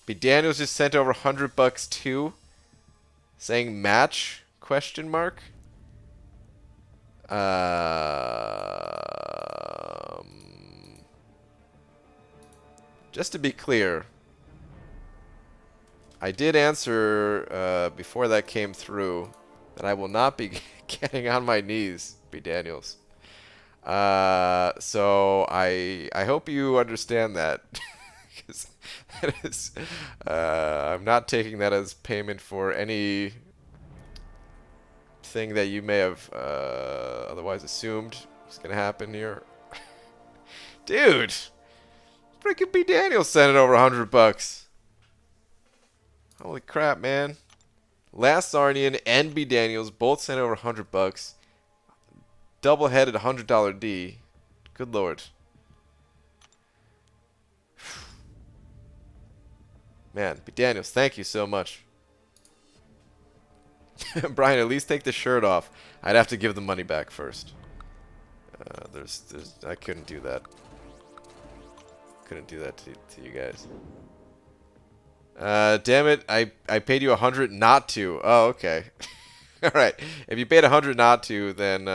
S1: B. Daniels just sent over $100 too, saying match? Question mark. Just to be clear, I did answer before that came through that I will not be getting on my knees, B. Daniels. So I hope you understand that. Because that is, I'm not taking that as payment for any thing that you may have otherwise assumed was going to happen here. Dude! Freaking B. Daniels sent it over $100. Holy crap, man. Last Sarnian and B. Daniels both sent over $100. Double-headed $100 D. Good lord. Man, B. Daniels, thank you so much. Brian, at least take the shirt off. I'd have to give the money back first. I couldn't do that. Couldn't do that to you guys. Damn it! I paid you 100 not to. Oh, okay. All right. If you paid 100 not to, then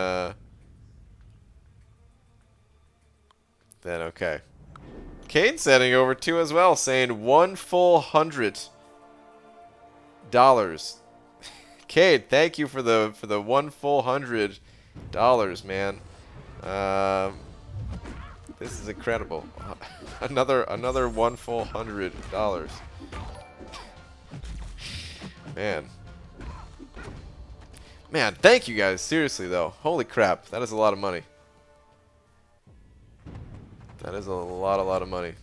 S1: okay. Kane sending over 2 as well, saying one full $100. Cade, thank you for the one full $100, man. This is incredible. another one full $100. Man, thank you guys. Seriously though, holy crap, that is a lot of money. That is a lot of money.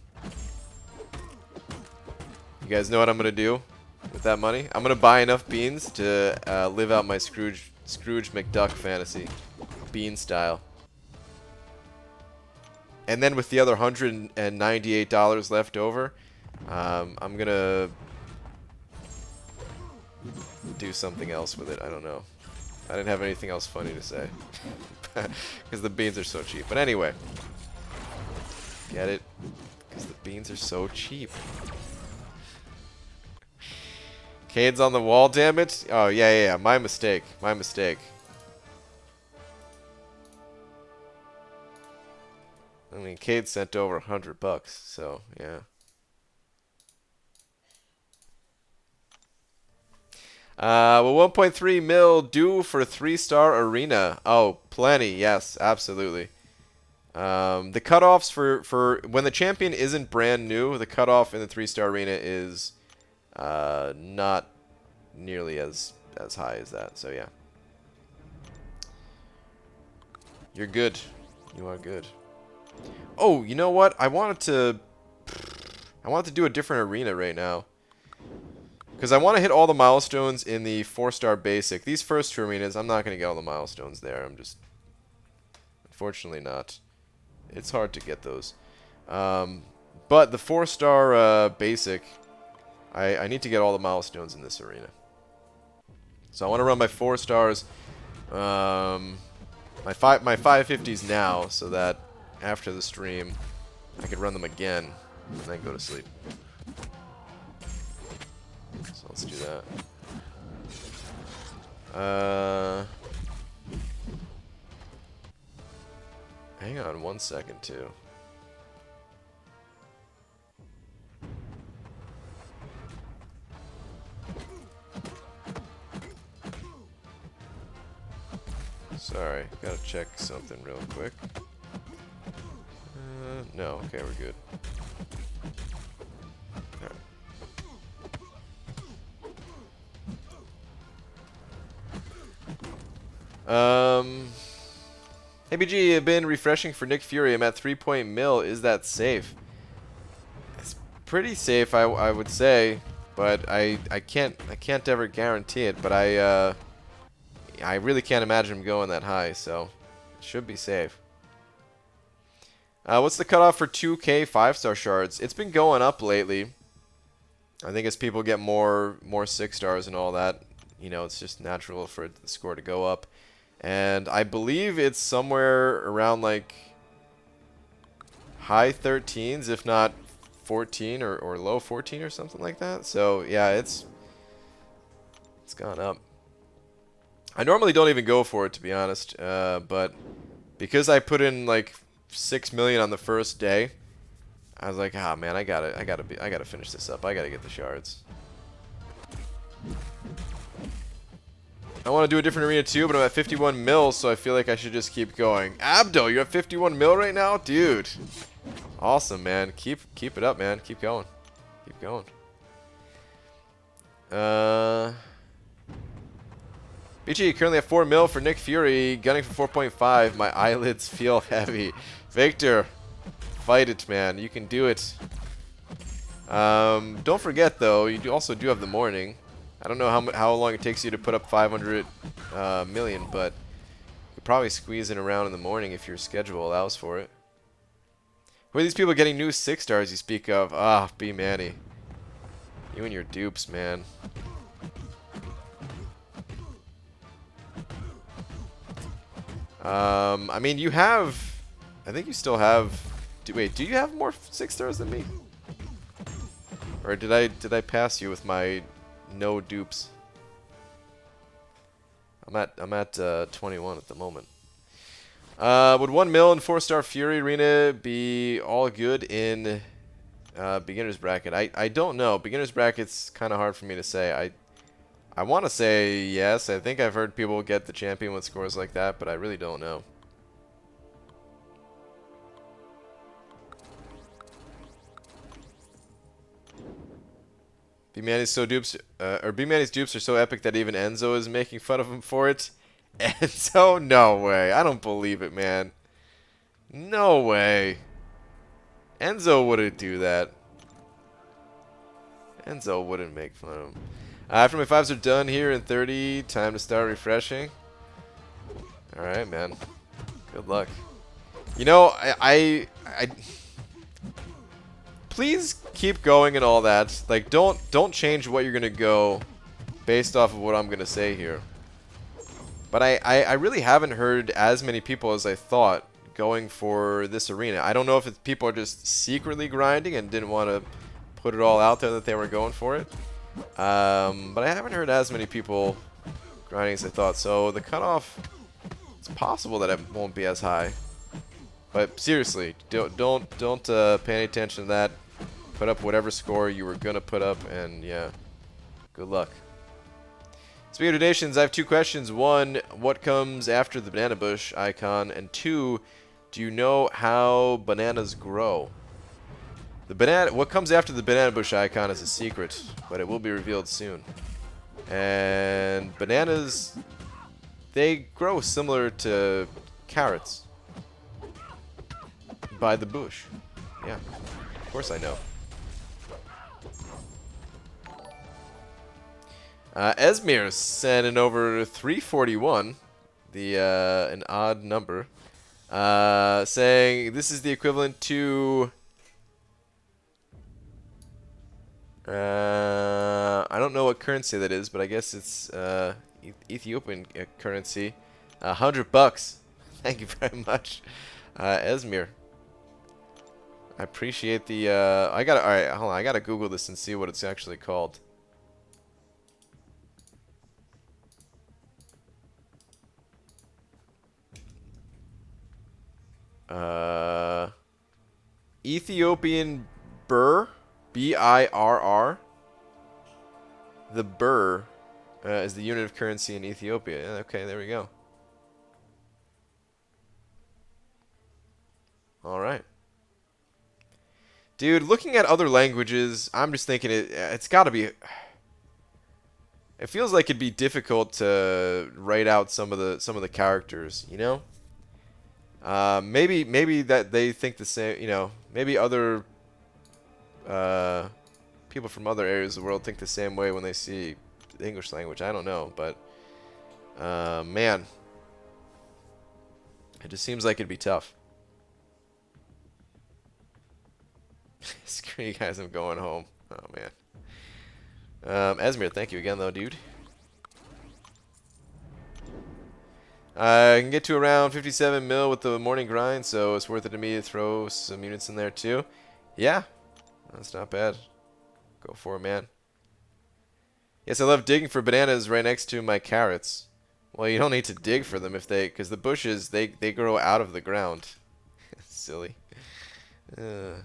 S1: You guys know what I'm gonna do with that money? I'm gonna buy enough beans to live out my Scrooge McDuck fantasy, bean style. And then with the other $198 left over, I'm gonna do something else with it. I don't know. I didn't have anything else funny to say because the beans are so cheap. But anyway, get it? Because the beans are so cheap. Cade's on the wall, damn it. Oh, yeah. My mistake. My mistake. I mean, Cade sent over $100, so, yeah. Well, 1.3 mil due for 3-star arena. Oh, plenty. Yes, absolutely. The cutoffs for when the champion isn't brand new, the cutoff in the 3-star arena is not nearly as high as that. So yeah, you're good. You are good. Oh, you know what? I wanted to do a different arena right now. Because I want to hit all the milestones in the 4-star basic. These first 2 arenas, I'm not going to get all the milestones there. I'm just... Unfortunately not. It's hard to get those. But the 4-star basic, I need to get all the milestones in this arena. So I want to run my 4 stars, my 550s now, so that after the stream, I can run them again and then go to sleep. So let's do that. Hang on 1 second too. Sorry, gotta check something real quick. No, okay, we're good. ABG, I've been refreshing for Nick Fury. I'm at 3 mil. Is that safe? It's pretty safe, I would say, but I can't ever guarantee it. But I really can't imagine him going that high, so it should be safe. What's the cutoff for 2K 5-star shards? It's been going up lately. I think as people get more 6 stars and all that, you know, it's just natural for the score to go up. And I believe it's somewhere around like high 13s, if not 14 or low 14 or something like that. So yeah, it's gone up. I normally don't even go for it, to be honest, but because I put in like 6 million on the first day, I was like, ah man, I gotta finish this up. I gotta get the shards. I want to do a different arena too, but I'm at 51 mil, so I feel like I should just keep going. Abdo, you're at 51 mil right now? Dude. Awesome, man. Keep it up, man. Keep going. Keep going. BG, currently at 4 mil for Nick Fury, gunning for 4.5. My eyelids feel heavy. Victor, fight it, man. You can do it. Don't forget, though, you also do have the morning. I don't know how long it takes you to put up 500 million, but you could probably squeeze it around in the morning if your schedule allows for it. Who are these people getting new 6 stars you speak of? Ah, B Manny. You and your dupes, man. I mean, you have... I think you still have... Wait, do you have more 6 stars than me? Or did I pass you with my... no dupes? I'm at 21 at the moment. Would 1 mil and 4-star Fury Arena be all good in beginner's bracket? I don't know. Beginner's bracket's kind of hard for me to say. I want to say yes. I think I've heard people get the champion with scores like that, but I really don't know. B-Manny's dupes are so epic that even Enzo is making fun of him for it. Enzo? No way. I don't believe it, man. No way. Enzo wouldn't do that. Enzo wouldn't make fun of him. After my 5s are done here in 30, time to start refreshing. Alright, man. Good luck. You know, I please keep going and all that. Like, don't change what you're gonna go based off of what I'm gonna say here. But I really haven't heard as many people as I thought going for this arena. I don't know if it's people are just secretly grinding and didn't want to put it all out there that they were going for it. But I haven't heard as many people grinding as I thought. So the cutoff, it's possible that it won't be as high. But seriously, don't pay any attention to that. Put up whatever score you were gonna put up, and yeah, good luck. Speaking of donations, I have 2 questions. 1, what comes after the banana bush icon? And 2, do you know how bananas grow? What comes after the banana bush icon is a secret, but it will be revealed soon. And bananas, they grow similar to carrots. by the bush. Yeah, of course I know. Esmir sending over 341, an odd number, saying this is the equivalent to. I don't know what currency that is, but I guess it's Ethiopian currency. $100. Thank you very much, Esmir. I appreciate the. All right, hold on. I gotta Google this and see what it's actually called. Ethiopian birr, B-I-R-R. The birr is the unit of currency in Ethiopia. Yeah, okay, there we go. All right. Dude, looking at other languages, I'm just thinking it's got to be. It feels like it'd be difficult to write out some of the characters, you know? Maybe that they think the same, you know, maybe other people from other areas of the world think the same way when they see the English language. I don't know, but man, it just seems like it'd be tough. Screw you guys, I'm going home. Oh man. Esmir, thank you again though, dude. I can get to around 57 mil with the morning grind, so it's worth it to me to throw some units in there too. Yeah, that's not bad. Go for it, man. Yes, I love digging for bananas right next to my carrots. Well, you don't need to dig for them because the bushes, they grow out of the ground. Silly. Hate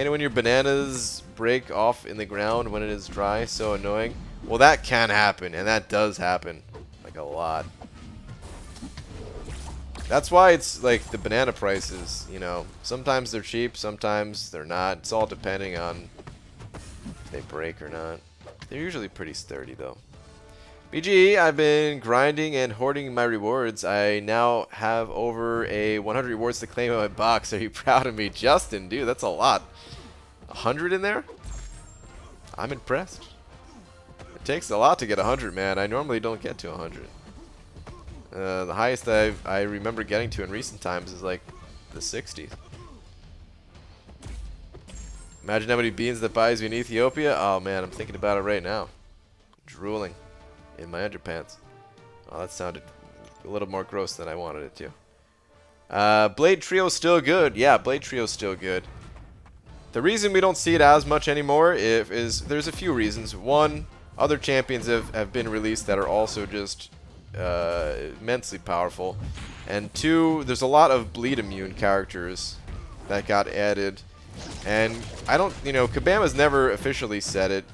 S1: it when your bananas break off in the ground when it is dry. So annoying. Well, that can happen, and that does happen. Like, a lot. That's why it's, like, the banana prices, you know. Sometimes they're cheap, sometimes they're not. It's all depending on if they break or not. They're usually pretty sturdy, though. BG, I've been grinding and hoarding my rewards. I now have over 100 rewards to claim in my box. Are you proud of me? Justin, dude, that's a lot. 100 in there? I'm impressed. It takes a lot to get 100, man. I normally don't get to 100. The highest I remember getting to in recent times is like the 60s. Imagine how many beans that buys you in Ethiopia. Oh man, I'm thinking about it right now. Drooling in my underpants. Oh, that sounded a little more gross than I wanted it to. Blade Trio's still good. Yeah, Blade Trio's still good. The reason we don't see it as much anymore is there's a few reasons. One, other champions have been released that are also just immensely powerful. And two, there's a lot of bleed immune characters that got added. And I don't, you know, Kabama's never officially said it,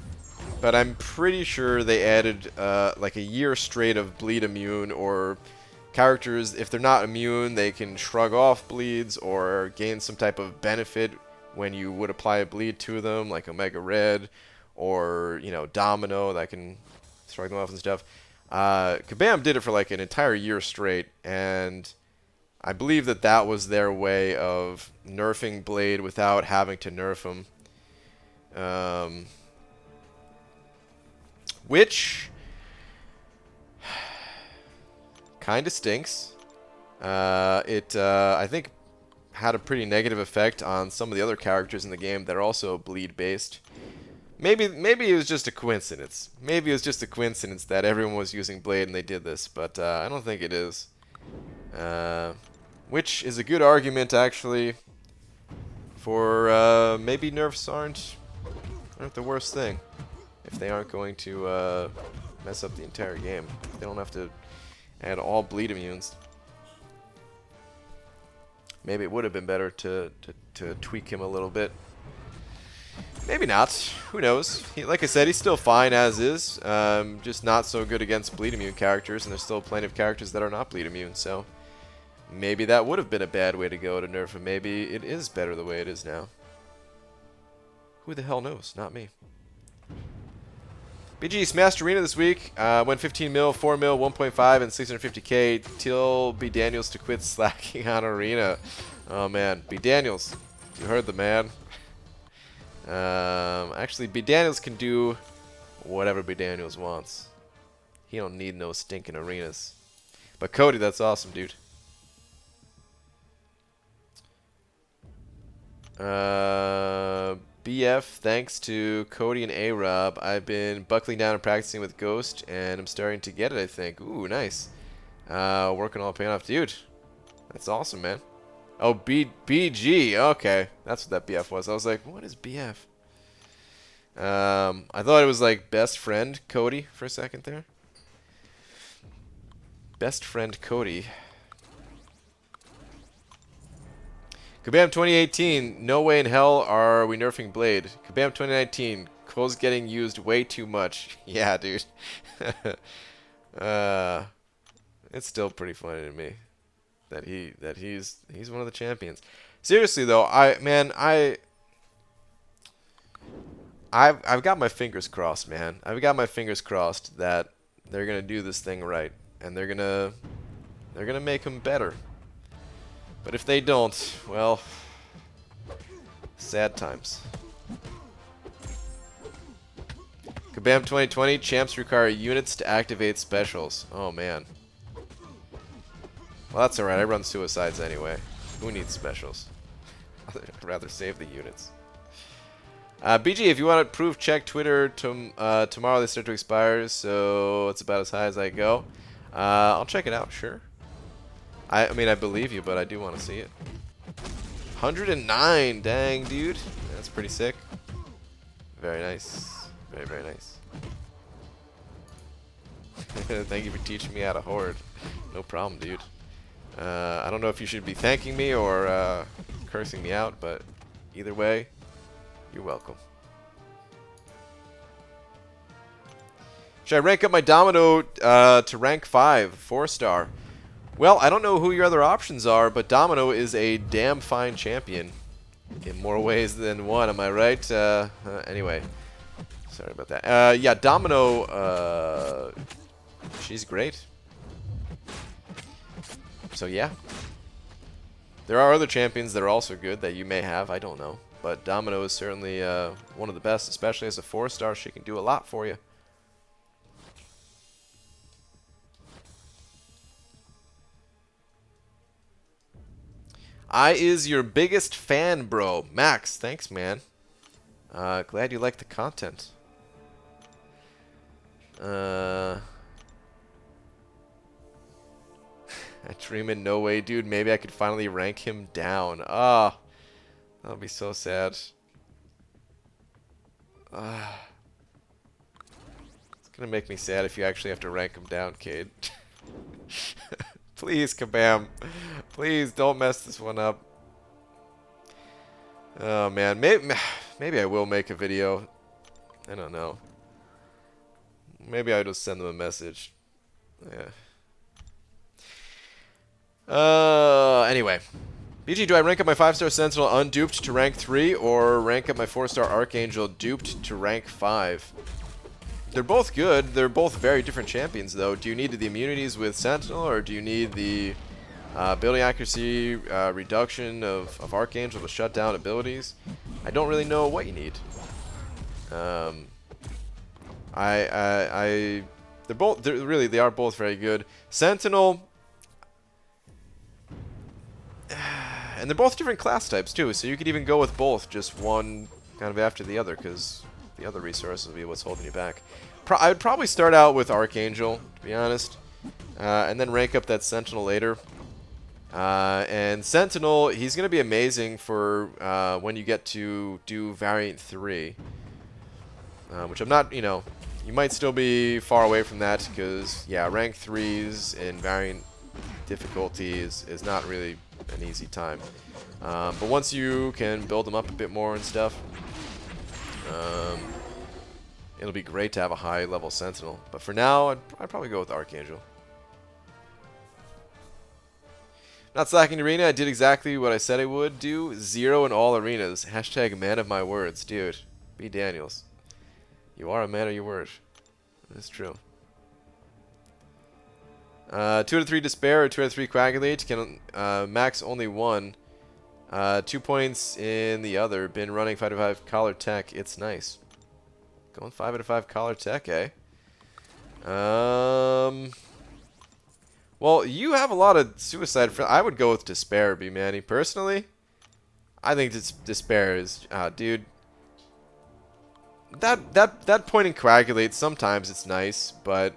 S1: but I'm pretty sure they added like a year straight of bleed immune, or characters, if they're not immune, they can shrug off bleeds or gain some type of benefit when you would apply a bleed to them, like Omega Red or, you know, Domino that can shrug them off and stuff. Kabam did it for like an entire year straight, and I believe that was their way of nerfing Blade without having to nerf him. Which kind of stinks. I think, had a pretty negative effect on some of the other characters in the game that are also bleed based. Maybe it was just a coincidence. Maybe it was just a coincidence that everyone was using Blade and they did this, but I don't think it is. Which is a good argument, actually, for maybe nerfs aren't the worst thing if they aren't going to mess up the entire game. They don't have to add all bleed immunes. Maybe it would have been better to tweak him a little bit. Maybe not. Who knows? Like I said, he's still fine as is. Just not so good against bleed immune characters, and there's still plenty of characters that are not bleed immune. So maybe that would have been a bad way to go to nerf him. Maybe it is better the way it is now. Who the hell knows? Not me. BG smashed arena this week. Went 15 mil, 4 mil, 1.5, and 650k. Till B Daniels to quit slacking on arena. Oh man, B Daniels, you heard the man. Actually, B Daniels can do whatever B Daniels wants. He don't need no stinking arenas. But Cody, that's awesome, dude. BF, thanks to Cody and A-Rob, I've been buckling down and practicing with Ghost, and I'm starting to get it, I think. Ooh, nice. Working all paying off. Dude, that's awesome, man. Oh, BG. Okay, that's what that BF was. I was like, what is BF? I thought it was like best friend Cody for a second there. Best friend Cody. Kabam 2018, no way in hell are we nerfing Blade. Kabam 2019, Cole's getting used way too much. Yeah, dude. It's still pretty funny to me that he's one of the champions. Seriously though, I've got my fingers crossed, man. I've got my fingers crossed that they're gonna do this thing right, and they're gonna make him better. But if they don't, well, sad times. Kabam 2020, champs require units to activate specials. Oh, man. Well, that's alright. I run suicides anyway. Who needs specials? I'd rather save the units. BG, if you want to proof, check Twitter. Tomorrow they start to expire, so it's about as high as I go. I'll check it out, sure. I mean, I believe you, but I do want to see it. 109, dang, dude. That's pretty sick. Very nice. Very, very nice. Thank you for teaching me how to hoard. No problem, dude. I don't know if you should be thanking me or cursing me out, but either way, you're welcome. Should I rank up my Domino to rank 5, 4-star? Well, I don't know who your other options are, but Domino is a damn fine champion in more ways than one, am I right? Anyway, sorry about that. Yeah, Domino, she's great. So yeah. There are other champions that are also good that you may have, I don't know. But Domino is certainly one of the best, especially as a 4-star. She can do a lot for you. I is your biggest fan, bro. Max, thanks, man. Glad you like the content. Treeman, no way, dude. Maybe I could finally rank him down. Ah, that would be so sad. It's gonna make me sad if you actually have to rank him down, Cade. Please, Kabam. Please don't mess this one up. Oh man, maybe I will make a video. I don't know. Maybe I'll just send them a message. Yeah. Anyway. BG, do I rank up my 5-star Sentinel unduped to rank 3 or rank up my 4-star Archangel duped to rank 5? They're both good. They're both very different champions, though. Do you need the immunities with Sentinel, or do you need the building accuracy reduction of Archangel to shut down abilities? I don't really know what you need. They're both very good. Sentinel, and they're both different class types too, so you could even go with both, just one kind of after the other, because the other resources will be what's holding you back. I would probably start out with Archangel, to be honest, and then rank up that Sentinel later. And Sentinel, he's going to be amazing for when you get to do Variant 3, which I'm not, you know, you might still be far away from that, because, yeah, rank 3s in Variant difficulty is not really an easy time. But once you can build them up a bit more and stuff, it'll be great to have a high level Sentinel. But for now, I'd probably go with Archangel. Not slacking arena, I did exactly what I said I would do. 0 in all arenas. Hashtag man of my words. Dude, B Daniels. You are a man of your word. That's true. 2 out of 3 despair or 2 out of 3 coagulate. Can max only 1. 2 points in the other. Been running 5 out of 5 collar tech. It's nice. Going 5 out of 5 collar tech, eh? Well, you have a lot of suicide. I would go with despair, B Manny. Personally, I think despair is, dude. That point in coagulate, sometimes it's nice, but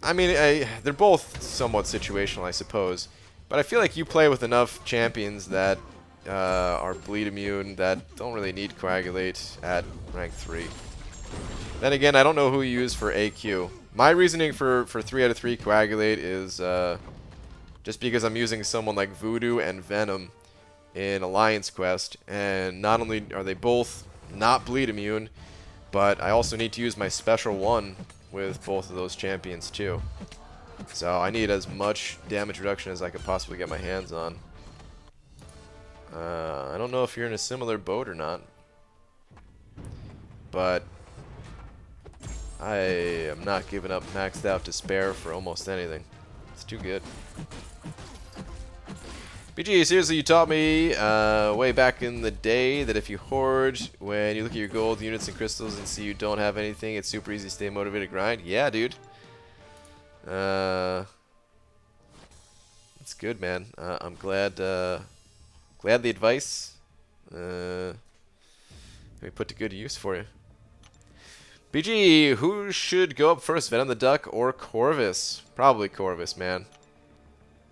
S1: I mean, they're both somewhat situational, I suppose. But I feel like you play with enough champions that are bleed immune that don't really need coagulate at rank 3. Then again, I don't know who you use for AQ. My reasoning for 3 out of 3 coagulate is just because I'm using someone like Voodoo and Venom in Alliance Quest, and not only are they both not bleed immune, but I also need to use my special one with both of those champions too. So I need as much damage reduction as I could possibly get my hands on. I don't know if you're in a similar boat or not, but I am not giving up maxed out despair for almost anything. It's too good. BG, seriously, you taught me way back in the day that if you hoard, when you look at your gold units and crystals and see you don't have anything, it's super easy to stay motivated to grind. Yeah, dude. It's good, man. I'm glad glad the advice we put to good use for you. BG, who should go up first, Venom the Duck or Corvus? Probably Corvus, man.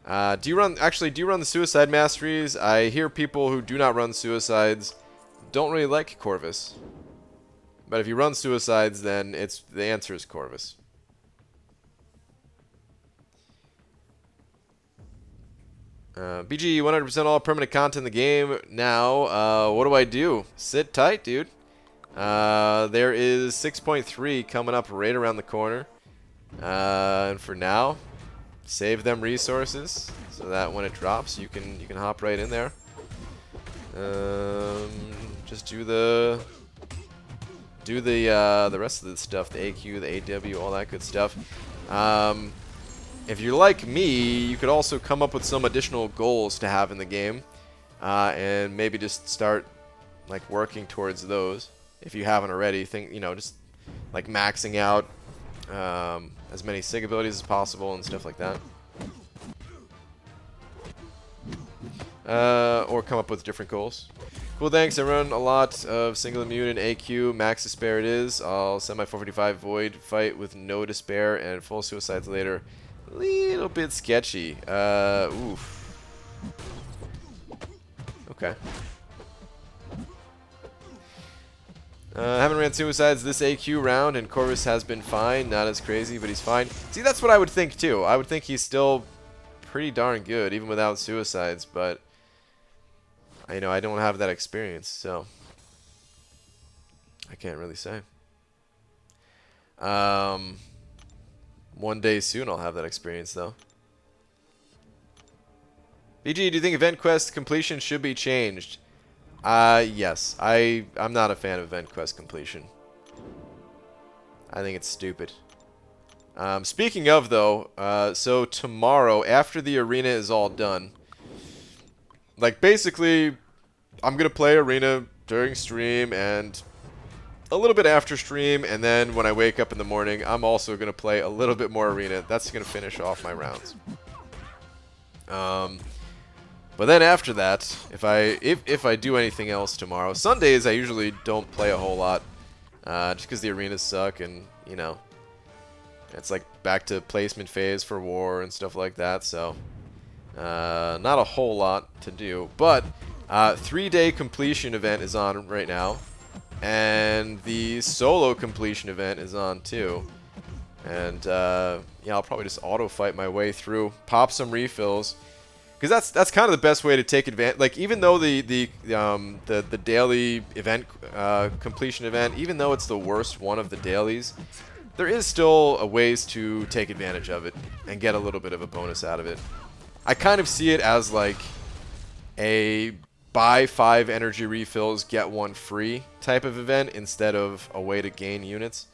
S1: Do you run the suicide masteries? I hear people who do not run suicides don't really like Corvus. But if you run suicides, then the answer is Corvus. BG, 100% all permanent content in the game now. What do I do? Sit tight, dude. There is 6.3 coming up right around the corner. And for now, save them resources so that when it drops, you can hop right in there. Just do the rest of the stuff, the AQ, the AW, all that good stuff. If you're like me, you could also come up with some additional goals to have in the game, and maybe just start like working towards those if you haven't already. Just like maxing out as many SIG abilities as possible and stuff like that. Or come up with different goals. Cool, thanks. I run a lot of single immune and AQ. Max despair it is. I'll send my 455 void fight with no despair and full suicides later. A little bit sketchy. Oof. Okay. Haven't ran suicides this AQ round, and Corvus has been fine. Not as crazy, but he's fine. See, that's what I would think too. I would think he's still pretty darn good, even without suicides, but I don't have that experience, so I can't really say. One day soon I'll have that experience, though. BG, do you think event quest completion should be changed? Yes. I'm not a fan of event quest completion. I think it's stupid. Speaking of, though, so tomorrow, after the arena is all done, like, basically, I'm going to play arena during stream and a little bit after stream, and then when I wake up in the morning, I'm also going to play a little bit more arena. That's going to finish off my rounds. But then after that, if I do anything else tomorrow, Sundays I usually don't play a whole lot, just because the arenas suck, and it's like back to placement phase for war and stuff like that. So not a whole lot to do. But 3-day completion event is on right now, and the solo completion event is on too. And yeah, I'll probably just auto fight my way through, pop some refills. Because that's kind of the best way to take advantage. Like, even though the daily event completion event, even though it's the worst one of the dailies, there is still a ways to take advantage of it and get a little bit of a bonus out of it. I kind of see it as like a buy 5 energy refills, get 1 free type of event instead of a way to gain units.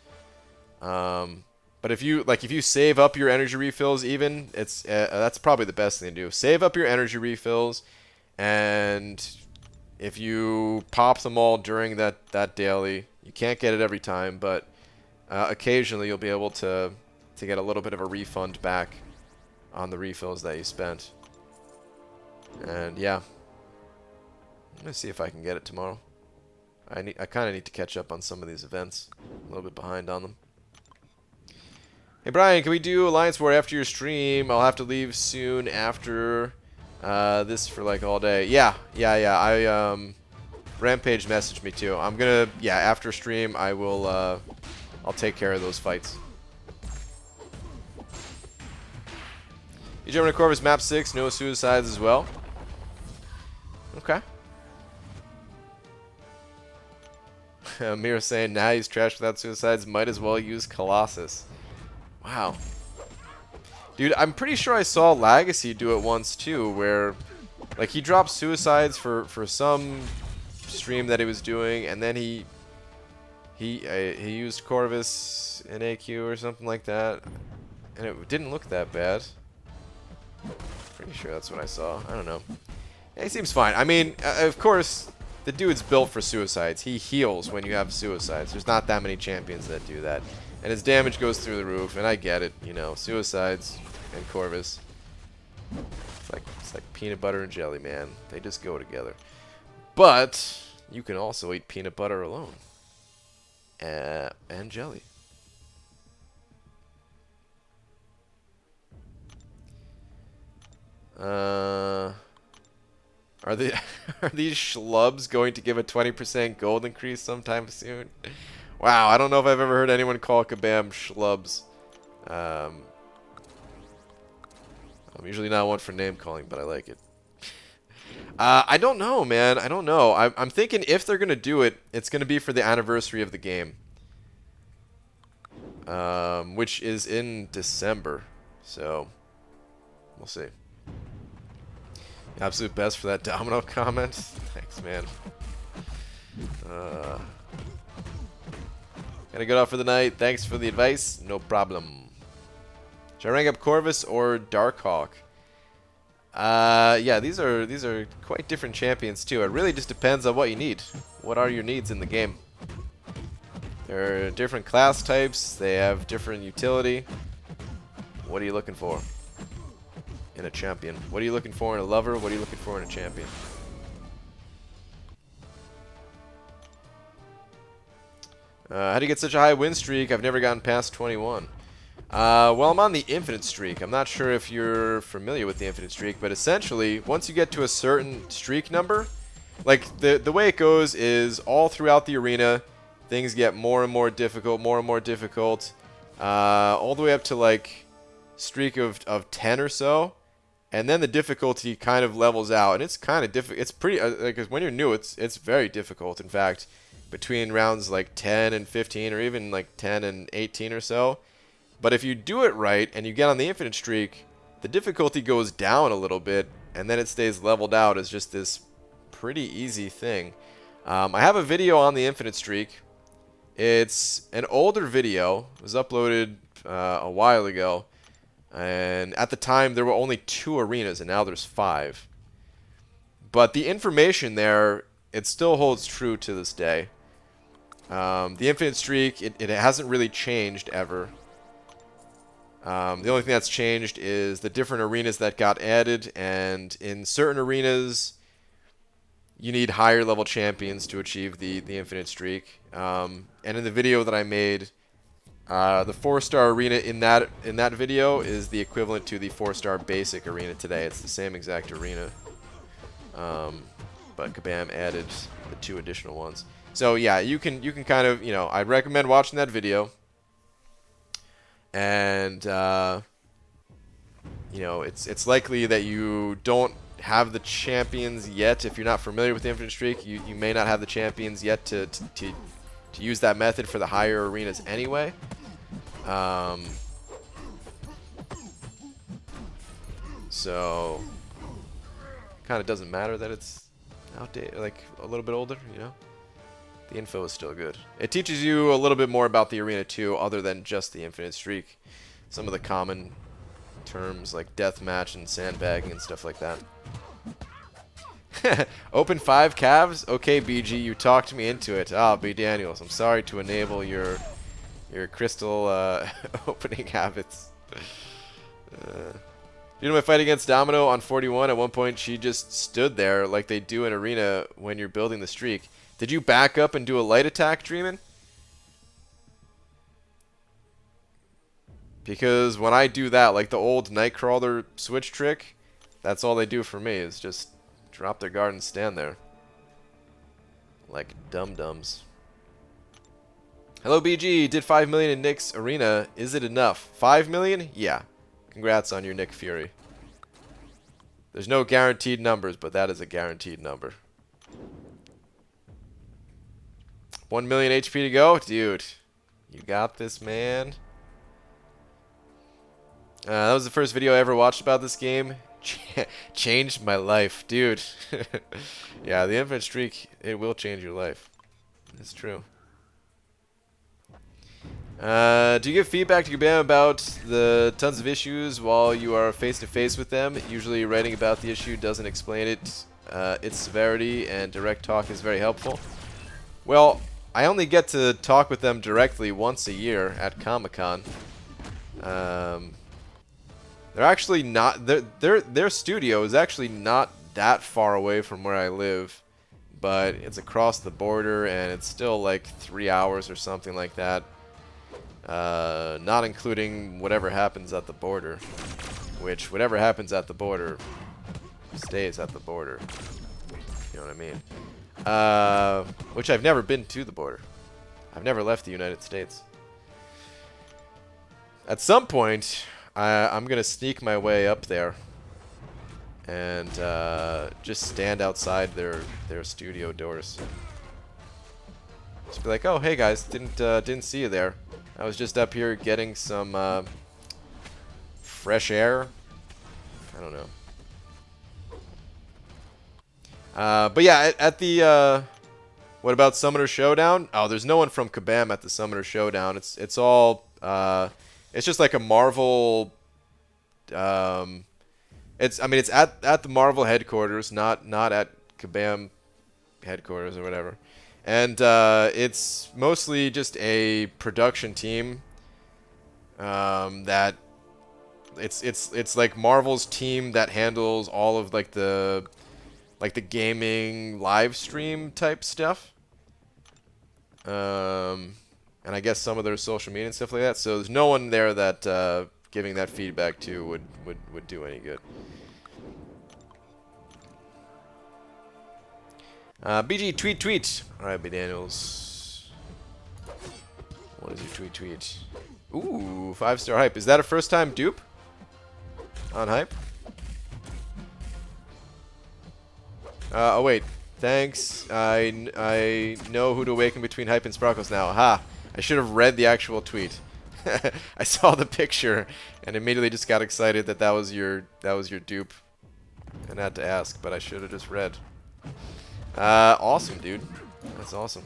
S1: But if you save up your energy refills, even that's probably the best thing to do. Save up your energy refills, and if you pop them all during that daily, you can't get it every time, but occasionally you'll be able to get a little bit of a refund back on the refills that you spent. And yeah, I'm gonna see if I can get it tomorrow. I kind of need to catch up on some of these events. A little bit behind on them. Hey Brian, can we do Alliance War after your stream? I'll have to leave soon after this for like all day. Yeah. Rampage messaged me too. I'm gonna, after stream I will I'll take care of those fights. You jumping to Corvus map 6, no suicides as well. Okay. Mira saying, nah, he's trash without suicides. Might as well use Colossus. Wow. Dude, I'm pretty sure I saw Legacy do it once too, where like he dropped suicides for some stream that he was doing, and then he used Corvus in AQ or something like that, and it didn't look that bad. Pretty sure that's what I saw. I don't know. Yeah, he seems fine. I mean, of course, the dude's built for suicides. He heals when you have suicides. There's not that many champions that do that. And his damage goes through the roof, and I get it, you know, suicides and Corvus. It's like peanut butter and jelly, man. They just go together. But you can also eat peanut butter alone. And jelly. Are these schlubs going to give a 20% gold increase sometime soon? Wow, I don't know if I've ever heard anyone call Kabam schlubs. I'm usually not one for name calling, but I like it. I don't know, man. I don't know. I'm thinking if they're gonna do it, it's gonna be for the anniversary of the game, which is in December. So we'll see. Absolute best for that Domino comment. Thanks, man. Gotta get off for the night. Thanks for the advice. No problem. Should I rank up Corvus or Darkhawk? Yeah, these are quite different champions too. It really just depends on what you need. What are your needs in the game? There are different class types. They have different utility. What are you looking for in a champion? What are you looking for in a lover? What are you looking for in a champion? How do you get such a high win streak? I've never gotten past 21. Well, I'm on the infinite streak. I'm not sure if you're familiar with the infinite streak, but essentially, once you get to a certain streak number, like the way it goes is all throughout the arena, things get more and more difficult, all the way up to like streak of 10 or so, and then the difficulty kind of levels out, and it's kind of difficult. It's pretty like when you're new, it's very difficult. In fact, between rounds like 10 and 15, or even like 10 and 18 or so. But if you do it right and you get on the infinite streak, the difficulty goes down a little bit, and then it stays leveled out as just this pretty easy thing. I have a video on the infinite streak. It's an older video. It was uploaded a while ago, and at the time there were only 2 arenas, and now there's 5. But the information there, it still holds true to this day. The infinite streak, it hasn't really changed ever. The only thing that's changed is the different arenas that got added, and in certain arenas you need higher level champions to achieve the infinite streak. And in the video that I made, the 4-star arena in that video is the equivalent to the 4-star basic arena today. It's the same exact arena, but Kabam added the 2 additional ones. So yeah, you can kind of, you know, I'd recommend watching that video. And you know, it's likely that you don't have the champions yet. If you're not familiar with the infinite streak, you may not have the champions yet to use that method for the higher arenas anyway. So kind of doesn't matter that it's outdated, like a little bit older, you know. The info is still good. It teaches you a little bit more about the arena too, other than just the infinite streak. Some of the common terms like deathmatch and sandbagging and stuff like that. Open 5 calves? Okay, BG, you talked me into it. Ah, B. Daniels, I'm sorry to enable your crystal opening habits. You know my fight against Domino on 41, at one point she just stood there like they do in arena when you're building the streak. Did you back up and do a light attack, Dreamin'? Because when I do that, like the old Nightcrawler switch trick, that's all they do for me is just drop their guard and stand there. Like dum-dums. Hello BG, did 5 million in Nick's arena. Is it enough? 5 million? Yeah. Congrats on your Nick Fury. There's no guaranteed numbers, but that is a guaranteed number. 1 million HP to go? Dude, you got this, man. That was the first video I ever watched about this game. Changed my life, dude. Yeah, the infinite streak, it will change your life. It's true. Do you give feedback to Kabam about the tons of issues while you are face-to-face with them? Usually writing about the issue doesn't explain it, its severity, and direct talk is very helpful. Well, I only get to talk with them directly once a year at Comic-Con. They're actually not... Their studio is actually not that far away from where I live, but it's across the border, and it's still like 3 hours or something like that. Not including whatever happens at the border. Which, whatever happens at the border stays at the border. You know what I mean? Which I've never been to the border. I've never left the United States. At some point, I'm going to sneak my way up there. And just stand outside their studio doors. Just be like, oh, hey guys, didn't see you there. I was just up here getting some fresh air. I don't know. But yeah, at the what about Summoner Showdown? Oh, there's no one from Kabam at the Summoner Showdown. It's all it's just like a Marvel. It's at the Marvel headquarters, not at Kabam headquarters or whatever. And it's mostly just a production team that it's like Marvel's team that handles all of like the gaming live stream type stuff. And I guess some of their social media and stuff like that. So there's no one there that giving that feedback to would do any good. BG, tweet. Alright, B. Daniels. What is your tweet? Ooh, 5-star hype. Is that a first time dupe? On hype? Oh wait. Thanks. I know who to awaken between hype and sparkles now. Ha! I should have read the actual tweet. I saw the picture and immediately just got excited that was your dupe. And had to ask, but I should have just read. Awesome, dude. That's awesome.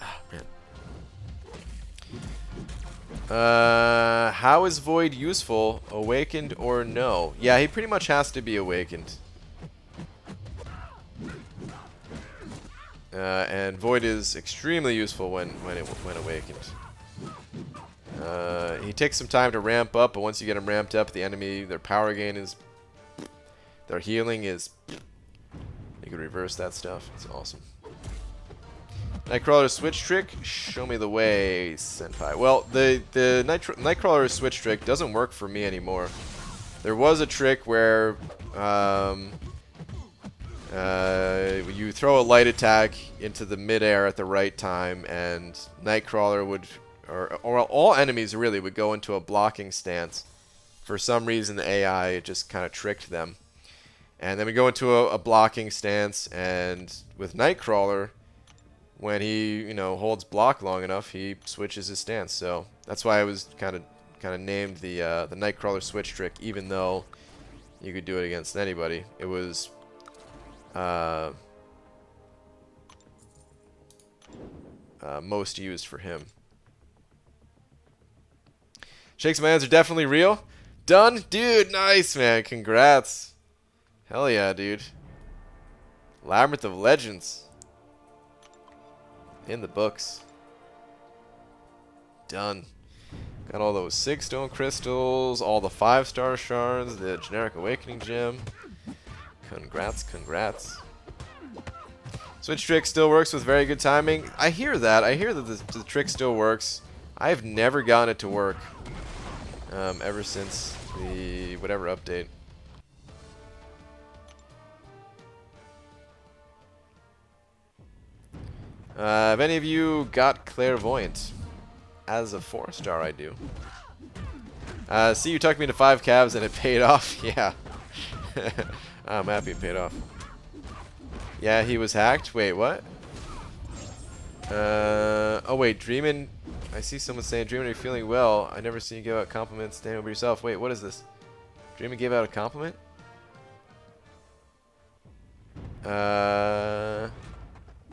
S1: Ah, man. How is Void useful? Awakened or no? Yeah, he pretty much has to be awakened. And Void is extremely useful when awakened. He takes some time to ramp up, but once you get him ramped up, the enemy, their power gain is... Their healing is... You can reverse that stuff. It's awesome. Nightcrawler switch trick? Show me the way, senpai. Well, the Nightcrawler switch trick doesn't work for me anymore. There was a trick where you throw a light attack into the midair at the right time, and Nightcrawler would... Or all enemies really would go into a blocking stance. For some reason, the AI just kind of tricked them. And then we go into a blocking stance, and with Nightcrawler, when he holds block long enough, he switches his stance. So that's why I was kind of named the Nightcrawler switch trick, even though you could do it against anybody. It was most used for him. Shakes my hands are definitely real. Done? Dude, nice, man. Congrats. Hell yeah, dude. Labyrinth of Legends. In the books. Done. Got all those 6 stone crystals, all the 5-star shards, the generic awakening gem. Congrats, congrats. Switch trick still works with very good timing. I hear that. I hear that the trick still works. I've never gotten it to work ever since the whatever update. Have any of you got Clairvoyant? As a 4-star, I do. See, you tucked me to 5 calves and it paid off. Yeah. I'm happy it paid off. Yeah, he was hacked. Wait, what? Oh wait, Dreamin'. I see someone saying, Dreamin', are you feeling well? I never seen you give out compliments. Stand over yourself. Wait, what is this? Dreamin' gave out a compliment? No,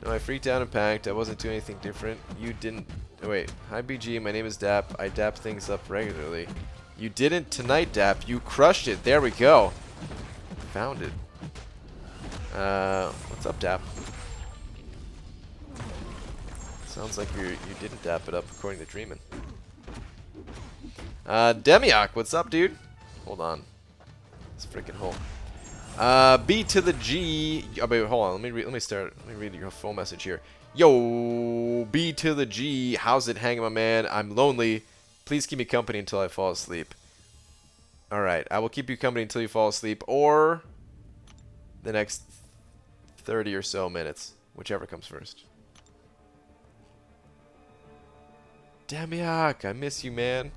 S1: I freaked out and panicked. I wasn't doing anything different. You didn't. Oh, wait. Hi, BG. My name is Dap. I dap things up regularly. You didn't tonight, Dap. You crushed it. There we go. Found it. What's up, Dap? Sounds like you didn't dap it up according to Dreamin'. Demiok, what's up, dude? Hold on. This freaking hole. B to the G. Oh, wait, hold on. Let me read your full message here. Yo, B to the G. How's it hanging, my man? I'm lonely. Please keep me company until I fall asleep. All right, I will keep you company until you fall asleep, or the next 30 or so minutes, whichever comes first. Demiok, I miss you, man.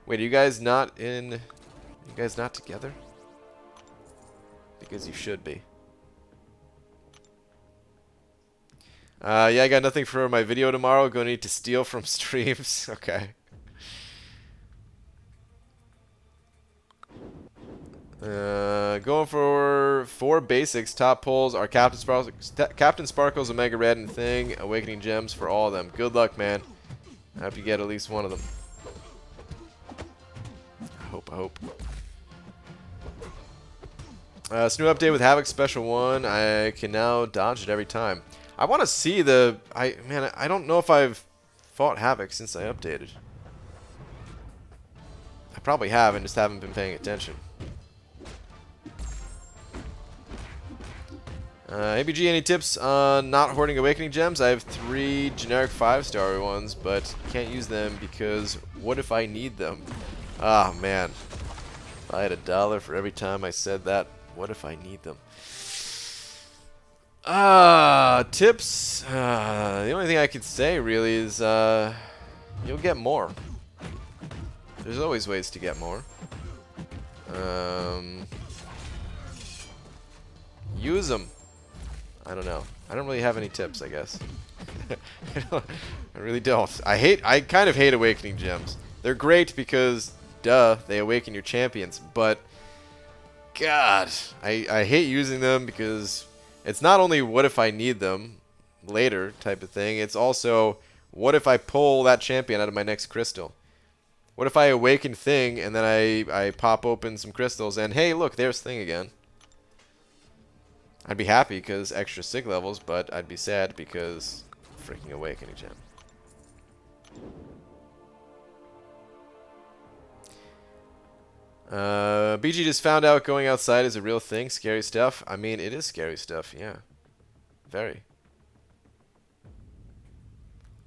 S1: Wait, are you guys not in? You guys not together? Because you should be. Yeah, I got nothing for my video tomorrow. Gonna need to steal from streams. Okay. Going for 4 basics. Top pulls are Captain Sparkle's Omega Red and Thing. Awakening Gems for all of them. Good luck, man. I hope you get at least one of them. I hope. New update with Havoc Special 1. I can now dodge it every time. I want to see the... Man, I don't know if I've fought Havoc since I updated. I probably have and just haven't been paying attention. ABG, any tips on not hoarding Awakening Gems? I have 3 generic 5-star ones, but can't use them because what if I need them? Ah, man. If I had $1 for every time I said that, what if I need them? Tips. The only thing I could say really is you'll get more. There's always ways to get more. Use them. I don't know. I don't really have any tips, I guess. I really don't. I kind of hate Awakening Gems. They're great because, duh, they awaken your champions, but God, I hate using them because it's not only what if I need them later type of thing, it's also what if I pull that champion out of my next crystal? What if I awaken Thing and then I pop open some crystals and hey, look, there's Thing again. I'd be happy because extra sig levels, but I'd be sad because freaking Awakening Gem. BG just found out going outside is a real thing. Scary stuff. I mean, it is scary stuff, yeah. Very.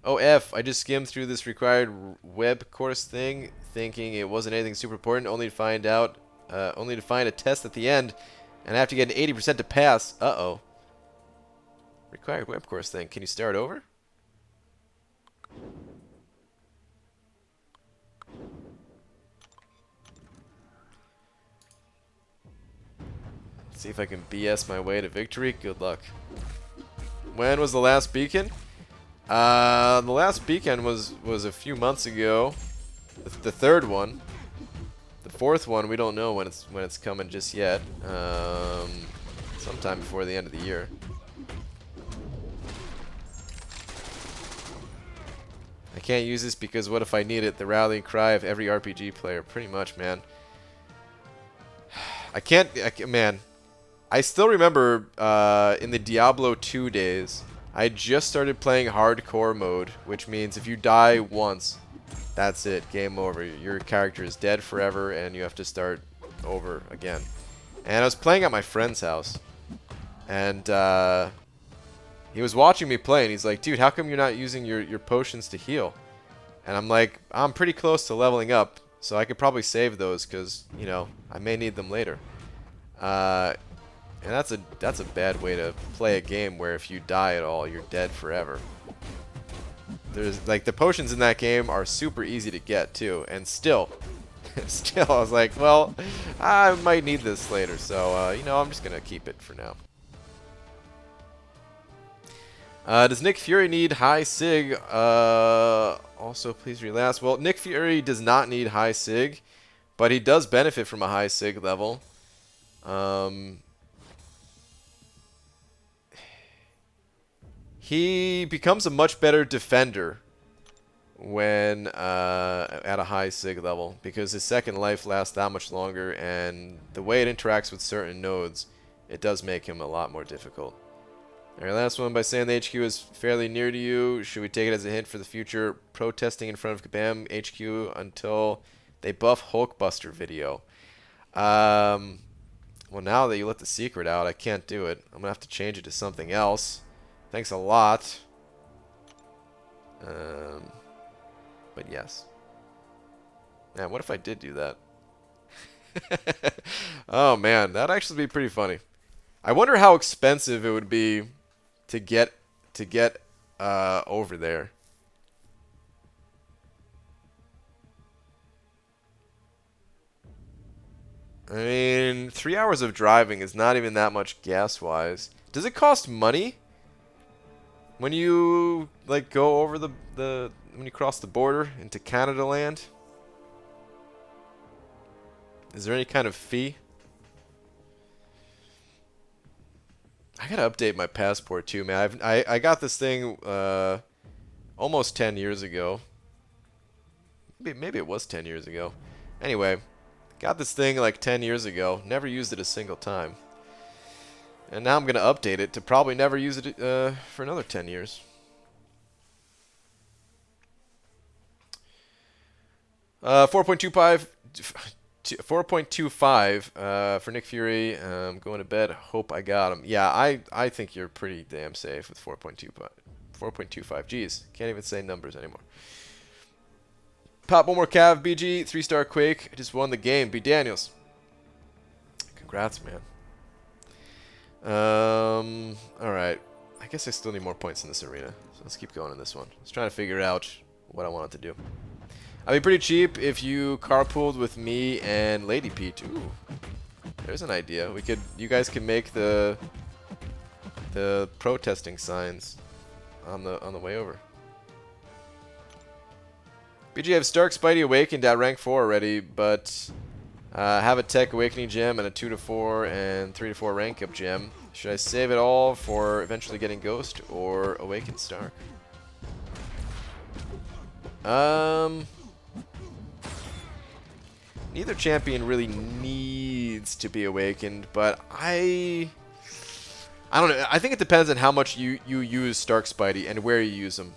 S1: Oh, F. I just skimmed through this required web course thing, thinking it wasn't anything super important, only to find a test at the end, and I have to get an 80% to pass. Uh-oh. Required web course thing. Can you start over? See if I can BS my way to victory. Good luck. When was the last beacon? The last beacon was a few months ago. The third one. The fourth one, we don't know when it's coming just yet. Sometime before the end of the year. I can't use this because what if I need it? The rallying cry of every RPG player. Pretty much, man. Man. I still remember in the Diablo 2 days, I just started playing hardcore mode, which means if you die once, that's it, game over. Your character is dead forever, and you have to start over again. And I was playing at my friend's house, and he was watching me play, and he's like, dude, how come you're not using your potions to heal? And I'm like, I'm pretty close to leveling up, so I could probably save those, because, you know, I may need them later. And that's a bad way to play a game where if you die at all, you're dead forever. There's like the potions in that game are super easy to get too, and still I was like, well, I might need this later, so you know, I'm just gonna keep it for now. Does Nick Fury need high sig? Also, please read last. Well, Nick Fury does not need high sig, but he does benefit from a high sig level. He becomes a much better defender when at a high sig level because his second life lasts that much longer, and the way it interacts with certain nodes, it does make him a lot more difficult. Alright, last one. By saying the HQ is fairly near to you, should we take it as a hint for the future protesting in front of Kabam HQ until they buff Hulkbuster video? Well, now that you let the secret out, I can't do it. I'm gonna have to change it to something else. Thanks a lot. But yes. Man, what if I did do that? Oh man, that'd actually be pretty funny. I wonder how expensive it would be to get over there. I mean, 3 hours of driving is not even that much gas-wise. Does it cost money when you like go over when you cross the border into Canada land? Is there any kind of fee? I gotta update my passport too, man. I got this thing almost 10 years ago. Maybe it was 10 years ago. Anyway, got this thing like 10 years ago. Never used it a single time. And now I'm gonna update it to probably never use it for another 10 years. Uh, 4.25 for Nick Fury. Going to bed. Hope I got him. Yeah, I think you're pretty damn safe with 4.25. 4.25. Jeez, can't even say numbers anymore. Pop one more Cav. BG 3-star Quake. I just won the game. B Daniels. Congrats, man. Alright. I guess I still need more points in this arena. So let's keep going in this one. Let's try to figure out what I wanted to do. I'd be pretty cheap if you carpooled with me and Lady Peach. Ooh. There's an idea. You guys can make the protesting signs on the way over. BG, I have Stark Spidey Awakened at rank 4 already, but have a Tech Awakening gem and a 2 to 4 and 3 to 4 rank up gem. Should I save it all for eventually getting Ghost or Awaken Stark? Neither champion really needs to be awakened, but I don't know. I think it depends on how much you use Stark Spidey and where you use them.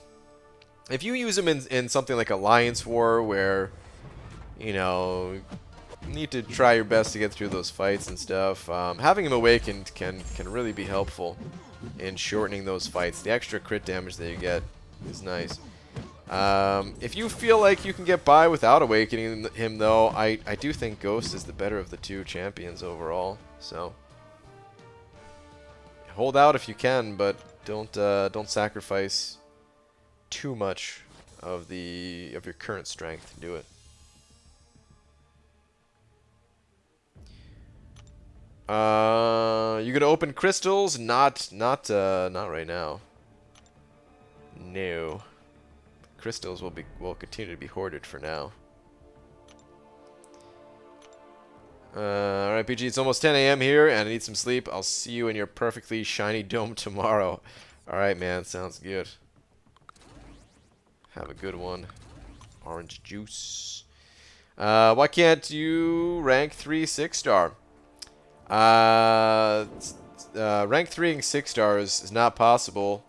S1: If you use them in something like Alliance War, where you know you need to try your best to get through those fights and stuff, having him awakened can really be helpful in shortening those fights. The extra crit damage that you get is nice. If you feel like you can get by without awakening him, though, I do think Ghost is the better of the two champions overall. So hold out if you can, but don't sacrifice too much of your current strength to do it. You gonna open crystals? Not right now. No. Crystals will continue to be hoarded for now. Alright, PG, it's almost 10 a.m. here, and I need some sleep. I'll see you in your perfectly shiny dome tomorrow. Alright, man, sounds good. Have a good one. Orange juice. Why can't you rank 3 6-star? Rank 3 and 6 stars is not possible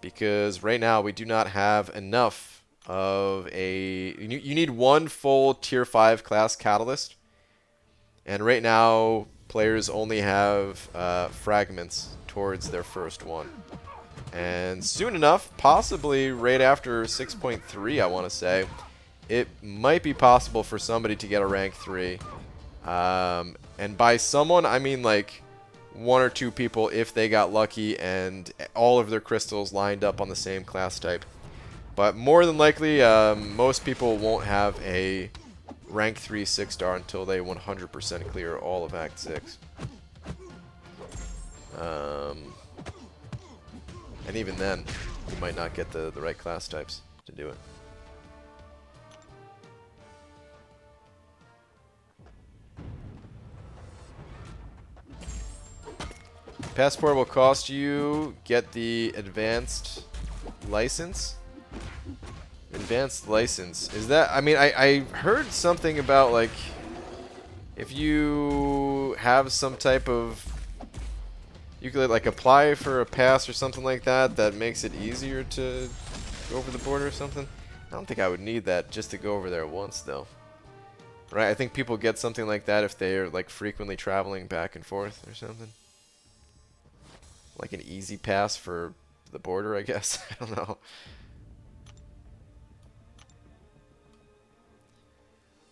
S1: because right now we do not have enough of a... You need one full tier 5 class catalyst. And right now, players only have fragments towards their first one. And soon enough, possibly right after 6.3, I want to say, it might be possible for somebody to get a rank 3. And by someone, I mean like 1 or 2 people if they got lucky and all of their crystals lined up on the same class type. But more than likely, most people won't have a rank 3 6-star until they 100% clear all of Act 6. And even then, you might not get the right class types to do it. Passport will cost you. Get the advanced license. Advanced license. Is that... I mean, I heard something about, like, if you have some type of... You could, like, apply for a pass or something like that that makes it easier to go over the border or something. I don't think I would need that just to go over there once, though. Right? I think people get something like that if they're, like, frequently traveling back and forth or something. Like an easy pass for the border, I guess. I don't know.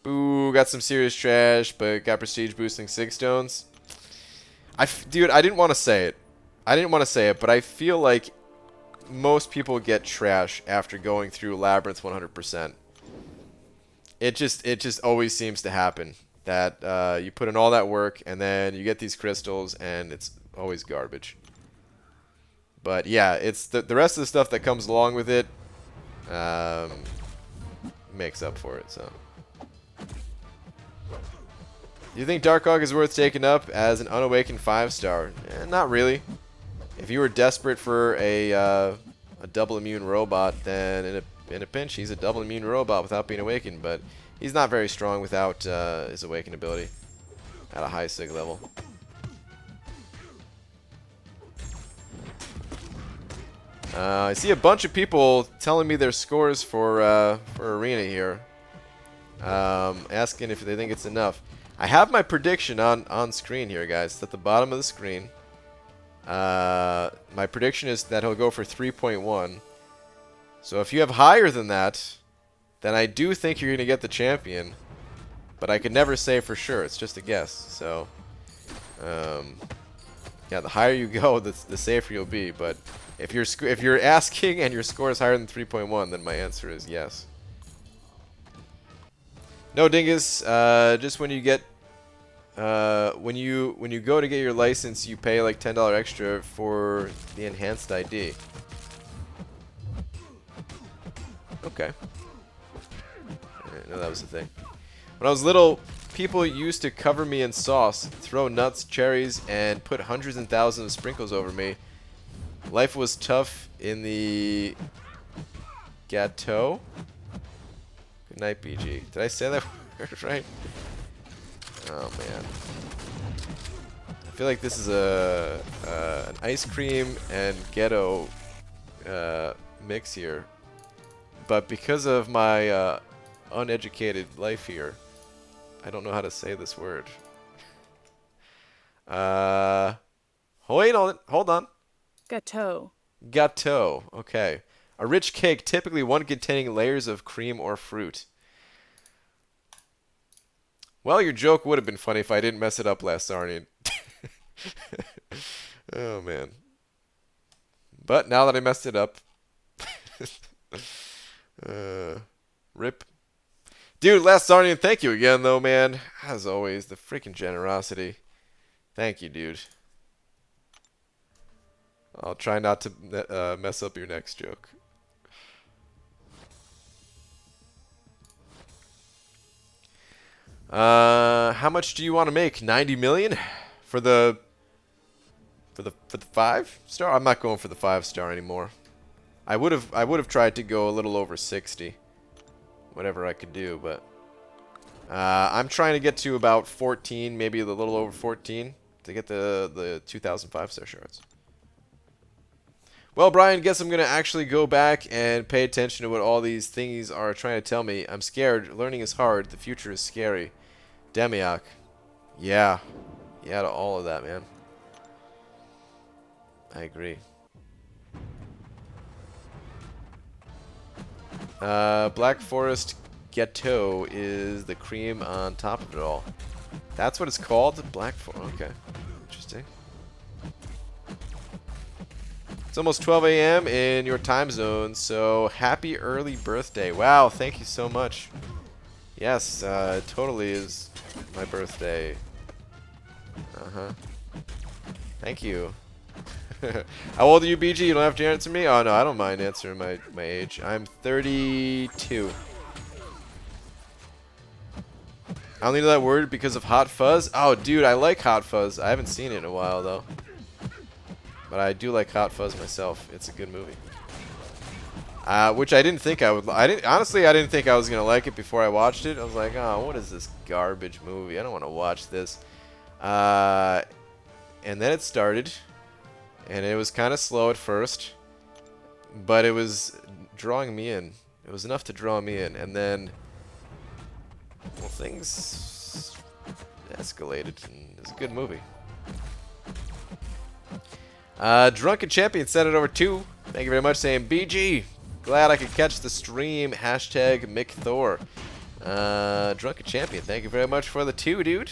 S1: Boo, got some serious trash, but got prestige boosting 6 stones. Dude, I didn't want to say it. I didn't want to say it, but I feel like most people get trash after going through Labyrinth 100%. It just always seems to happen that you put in all that work and then you get these crystals and it's always garbage. But yeah, it's the rest of the stuff that comes along with it makes up for it. So, do you think Darkhawk is worth taking up as an unawakened 5-star? Not really. If you were desperate for a double immune robot, then in a pinch, he's a double immune robot without being awakened. But he's not very strong without his awakened ability at a high sig level. I see a bunch of people telling me their scores for Arena here. Asking if they think it's enough. I have my prediction on screen here, guys. It's at the bottom of the screen. My prediction is that he'll go for 3.1. So if you have higher than that, then I do think you're going to get the champion. But I could never say for sure. It's just a guess. So, yeah, the higher you go, the safer you'll be. But if you're asking and your score is higher than 3.1, then my answer is yes. No, Dingus. Just when you get when you go to get your license, you pay like $10 extra for the enhanced ID. Okay. I didn't know that was the thing. When I was little, people used to cover me in sauce, throw nuts, cherries, and put hundreds and thousands of sprinkles over me. Life was tough in the gâteau. Good night, BG. Did I say that word right? Oh man. I feel like this is an ice cream and ghetto mix here. But because of my uneducated life here, I don't know how to say this word. Hold on.
S2: Gâteau.
S1: Gâteau. Okay. A rich cake, typically one containing layers of cream or fruit. Well, your joke would have been funny if I didn't mess it up last Sarnian. Oh, man. But now that I messed it up... rip. Dude, last Sarnian, thank you again, though, man. As always, the freaking generosity. Thank you, dude. I'll try not to mess up your next joke. How much do you want to make? 90 million for the 5-star? I'm not going for the 5-star anymore. I would have tried to go a little over 60. Whatever I could do, but I'm trying to get to about 14, maybe a little over 14 to get the 2005 star shards. Well, Brian, guess I'm going to actually go back and pay attention to what all these thingies are trying to tell me. I'm scared. Learning is hard. The future is scary. Demiok. Yeah. Yeah to all of that, man. I agree. Black Forest Ghetto is the cream on top of it all. That's what it's called? Black Forest. Okay. Interesting. It's almost 12 a.m. in your time zone, so happy early birthday. Wow, thank you so much. Yes, it totally is my birthday. Uh-huh. Thank you. How old are you, BG? You don't have to answer me? Oh, no, I don't mind answering my age. I'm 32. I only know that word because of Hot Fuzz. Oh, dude, I like Hot Fuzz. I haven't seen it in a while, though. But I do like Hot Fuzz myself. It's a good movie. Which I didn't think I would. Honestly, I didn't think I was gonna like it before I watched it. I was like, oh, what is this garbage movie? I don't want to watch this. And then it started, and it was kind of slow at first, but it was drawing me in. It was enough to draw me in, and then, well, things escalated, and it was a good movie. Drunken Champion sent it over 2. Thank you very much, saying, BG, glad I could catch the stream. Hashtag McThor. Drunken Champion, thank you very much for the 2, dude.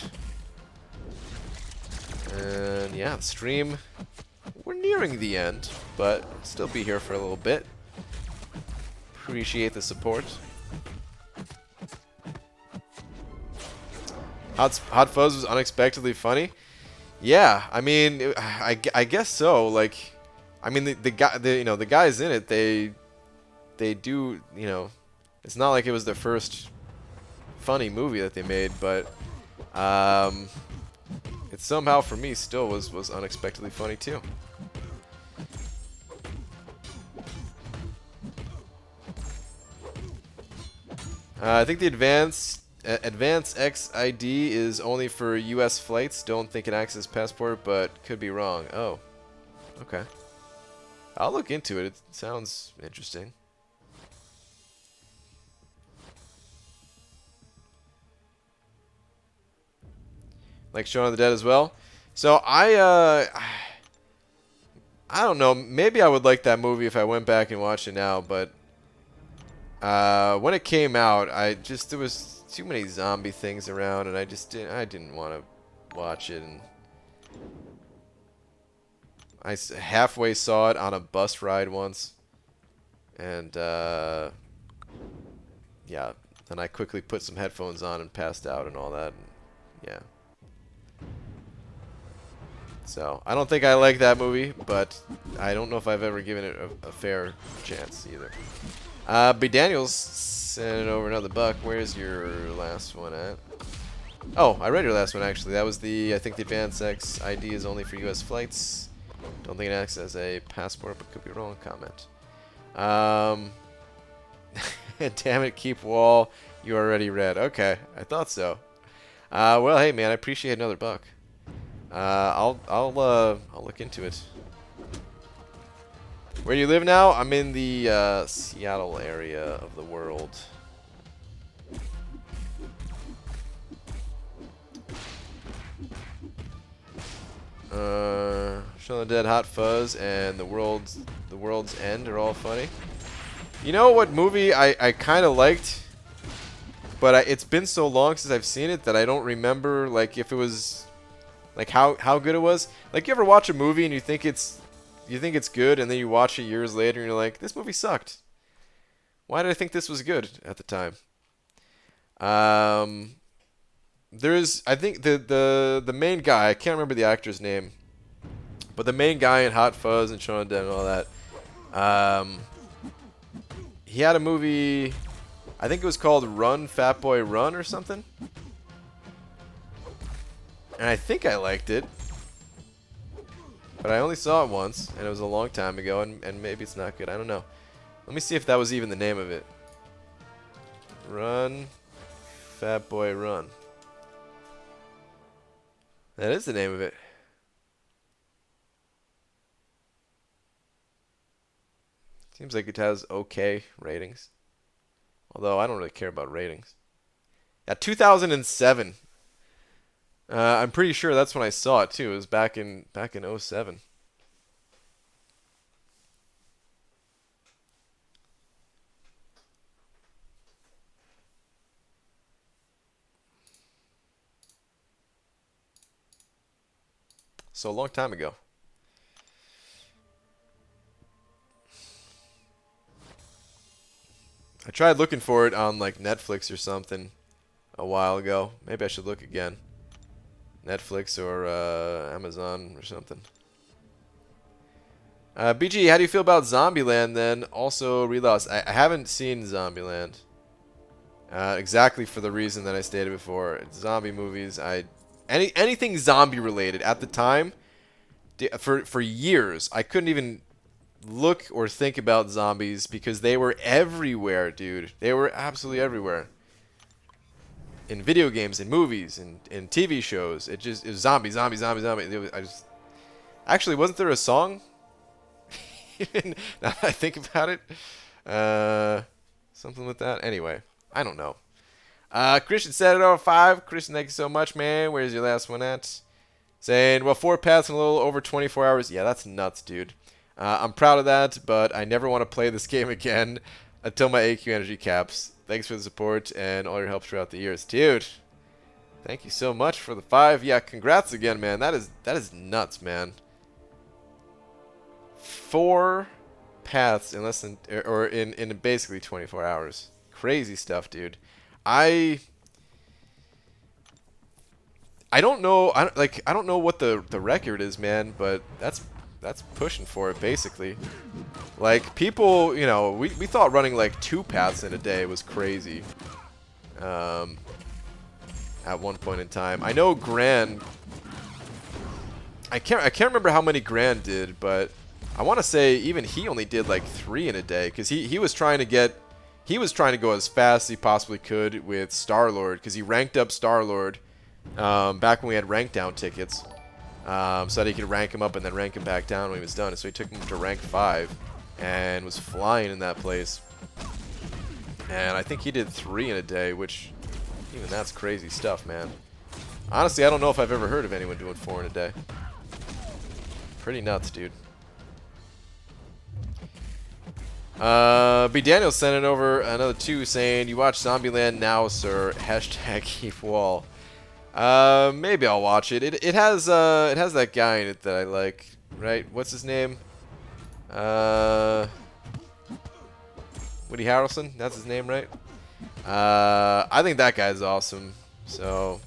S1: And yeah, the stream, we're nearing the end, but still be here for a little bit. Appreciate the support. Hot Fuzz was unexpectedly funny. Yeah, I mean, I guess so. Like, I mean, the guys in it, they do, you know, it's not like it was their first funny movie that they made, but it somehow for me still was unexpectedly funny too. I think the Advance X ID is only for U.S. flights. Don't think it acts as passport, but could be wrong. Oh, okay. I'll look into it. It sounds interesting. Like Shaun of the Dead as well. So I don't know. Maybe I would like that movie if I went back and watched it now, but when it came out, there was too many zombie things around, and I didn't want to watch it. And I halfway saw it on a bus ride once, and yeah, then I quickly put some headphones on and passed out and all that. And, yeah. So I don't think I like that movie, but I don't know if I've ever given it a fair chance either. B. Daniels sent over another buck. Where's your last one at? Oh, I read your last one actually. That was I think the Advance X ID is only for U.S. flights. Don't think it acts as a passport, but could be wrong. Comment. Damn it, keep wall. You already read. Okay, I thought so. Well, hey man, I appreciate another buck. I'll look into it. Where do you live now? I'm in the Seattle area of the world. Shaun of the Dead, Hot Fuzz, and the World's End are all funny. You know what movie I kind of liked, but it's been so long since I've seen it that I don't remember like if it was like how good it was. Like you ever watch a movie and you think it's good, and then you watch it years later and you're like, this movie sucked. Why did I think this was good at the time? There's, I think the main guy, I can't remember the actor's name, but the main guy in Hot Fuzz and Shaun of the Dead and all that, he had a movie, I think it was called Run, Fat Boy, Run or something. And I think I liked it. But I only saw it once, and it was a long time ago, and maybe it's not good. I don't know. Let me see if that was even the name of it. Run, Fat Boy, Run. That is the name of it. Seems like it has okay ratings. Although I don't really care about ratings. Yeah, 2007. I'm pretty sure that's when I saw it too. It was back in '07. So a long time ago. I tried looking for it on like Netflix or something a while ago. Maybe I should look again. Netflix or Amazon or something. BG, how do you feel about Zombieland then? Also, Relost. I haven't seen Zombieland. Exactly for the reason that I stated before. Zombie movies, anything zombie related at the time, for years, I couldn't even look or think about zombies because they were everywhere, dude. They were absolutely everywhere. In video games, in movies, in TV shows, it was zombie, zombie, zombie, zombie. Actually, wasn't there a song? Now that I think about it, something with that. Anyway, I don't know. Christian said it over 5. Christian, thank you so much, man. Where's your last one at? Saying, well, 4 paths in a little over 24 hours. Yeah, that's nuts, dude. I'm proud of that, but I never want to play this game again until my AQ energy caps. Thanks for the support and all your help throughout the years, dude. Thank you so much for the 5. Yeah, congrats again, man. That is nuts, man. 4 paths in less than, or in basically 24 hours. Crazy stuff, dude. I don't know. I don't know what the record is, man. But that's pushing for it, basically. Like people, you know, we thought running like 2 paths in a day was crazy. At one point in time, I know Grand. I can't remember how many Grand did, but I want to say even he only did like 3 in a day because he was trying to go as fast as he possibly could with Star-Lord because he ranked up Star-Lord back when we had rank down tickets, so that he could rank him up and then rank him back down when he was done. So he took him to rank 5 and was flying in that place. And I think he did 3 in a day, which even that's crazy stuff, man. Honestly, I don't know if I've ever heard of anyone doing 4 in a day. Pretty nuts, dude. B. Daniel sent it over another 2 saying, you watch Zombieland now, sir. Hashtag keep wall. Maybe I'll watch it. It has that guy in it that I like, right? What's his name? Woody Harrelson? That's his name, right? I think that guy's awesome. So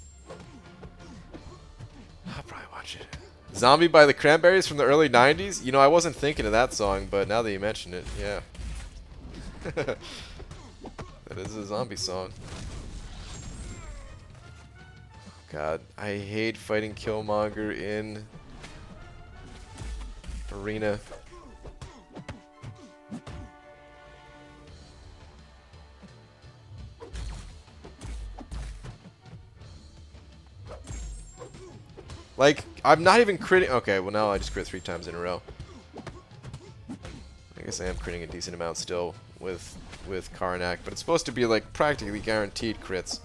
S1: I'll probably watch it. Zombie by the Cranberries from the early 90s? You know, I wasn't thinking of that song, but now that you mention it, yeah. That is a zombie song. God, I hate fighting Killmonger in Arena. Like, I'm not even critting. Okay, well now I just crit 3 times in a row. I guess I am critting a decent amount still with Karnak, but it's supposed to be like practically guaranteed crits,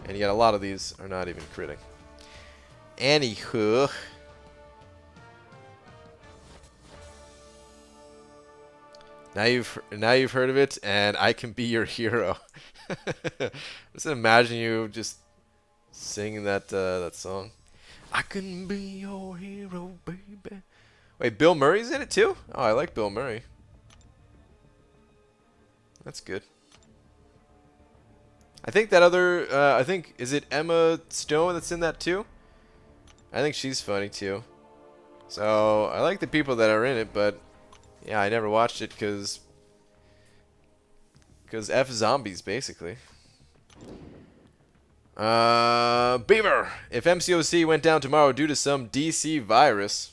S1: and yet a lot of these are not even critting. Anywho, now you've heard of it, and I can be your hero. Just imagine you just singing that song. I can be your hero, baby. Wait, Bill Murray's in it too? Oh, I like Bill Murray. That's good. I think that other, is it Emma Stone that's in that too? I think she's funny too. So, I like the people that are in it, but yeah, I never watched it because F zombies, basically. Beaver, if MCOC went down tomorrow due to some DC virus,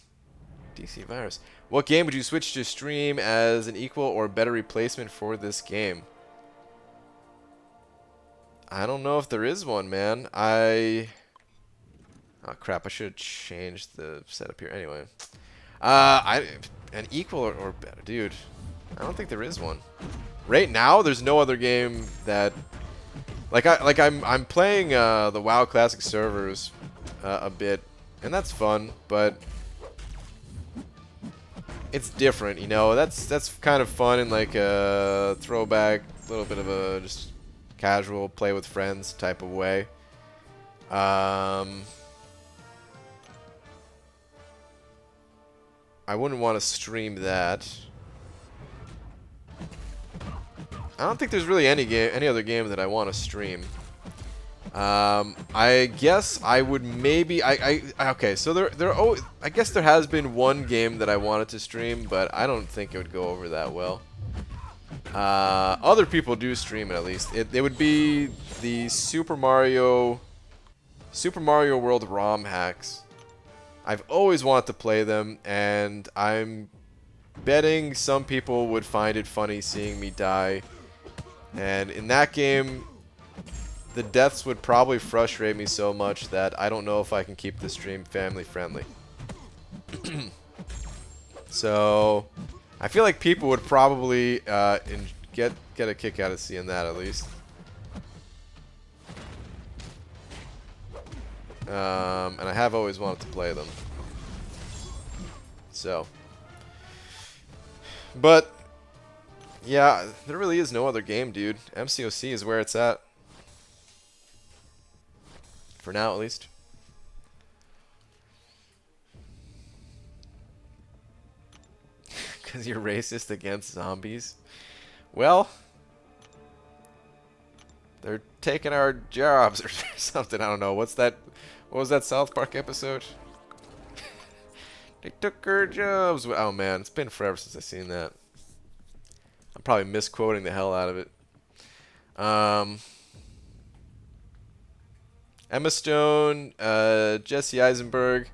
S1: what game would you switch to stream as an equal or better replacement for this game? I don't know if there is one, man. Oh crap, I should have changed the setup here. Anyway. An equal or better, dude. I don't think there is one. Right now, there's no other game that I'm playing the WoW Classic servers a bit, and that's fun, but it's different, you know. That's kind of fun in like a throwback, little bit of a just casual play with friends type of way. I wouldn't want to stream that. I don't think there's really any other game that I want to stream. I guess I would maybe okay. So I guess there has been one game that I wanted to stream, but I don't think it would go over that well. Other people do stream it at least. It would be the Super Mario World ROM hacks. I've always wanted to play them, and I'm betting some people would find it funny seeing me die. And in that game, the deaths would probably frustrate me so much that I don't know if I can keep the stream family friendly. So, I feel like people would probably get a kick out of seeing that at least. And I have always wanted to play them. So. But, yeah, there really is no other game, dude. MCOC is where it's at. For now, at least. Because you're racist against zombies? Well, they're taking our jobs or something. I don't know. What was that South Park episode? They took our jobs. Oh man, it's been forever since I've seen that. I'm probably misquoting the hell out of it. Emma Stone, Jesse Eisenberg.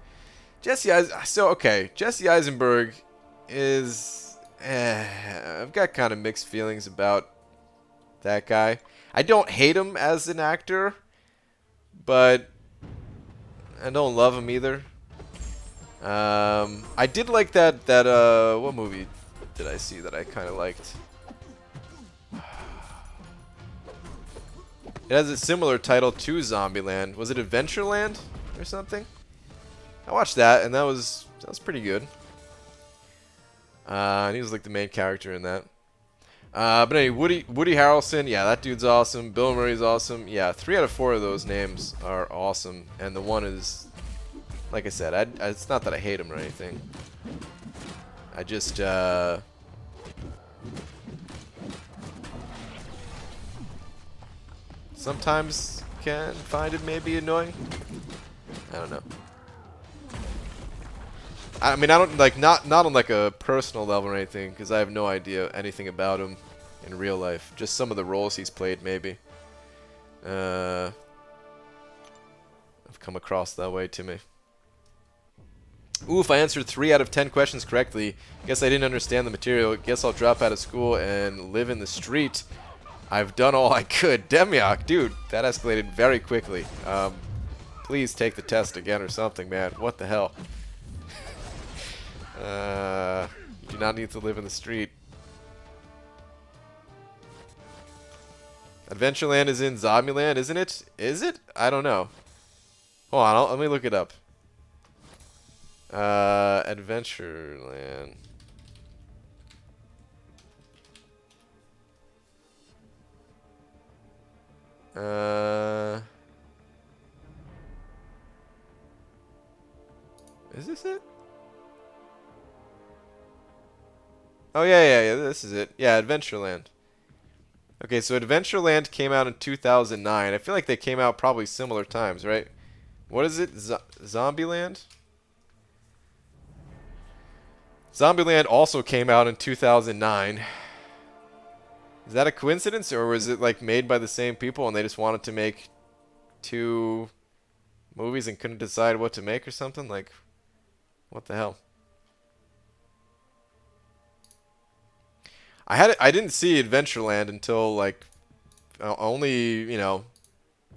S1: Jesse Eisenberg is... I've got kind of mixed feelings about that guy. I don't hate him as an actor, but I don't love him either. I did like that what movie did I see that I kind of liked? It has a similar title to Zombieland. Was it Adventureland or something? I watched that, and that was pretty good. And he was like the main character in that. But anyway, Woody Harrelson, yeah, that dude's awesome. Bill Murray's awesome. Yeah, 3 out of 4 of those names are awesome, and the one is, like I said, it's not that I hate him or anything. I just sometimes can find it maybe annoying. I don't know. I mean, I don't like not on like a personal level or anything, because I have no idea anything about him in real life. Just some of the roles he's played, maybe. I've come across that way to me. Oof, I answered 3 out of 10 questions correctly. Guess I didn't understand the material. Guess I'll drop out of school and live in the street. I've done all I could. Demyok, dude, that escalated very quickly. Please take the test again or something, man. What the hell? Do not need to live in the street. Adventureland is in Zombieland, isn't it? Is it? I don't know. Hold on, let me look it up. Adventureland. Is this it? Oh, yeah, this is it. Yeah, Adventureland. Okay, so Adventureland came out in 2009. I feel like they came out probably similar times, right? What is it? Zombieland? Zombieland also came out in 2009. Is that a coincidence, or was it like made by the same people and they just wanted to make 2 movies and couldn't decide what to make or something? Like, what the hell? I didn't see Adventureland until like only, you know,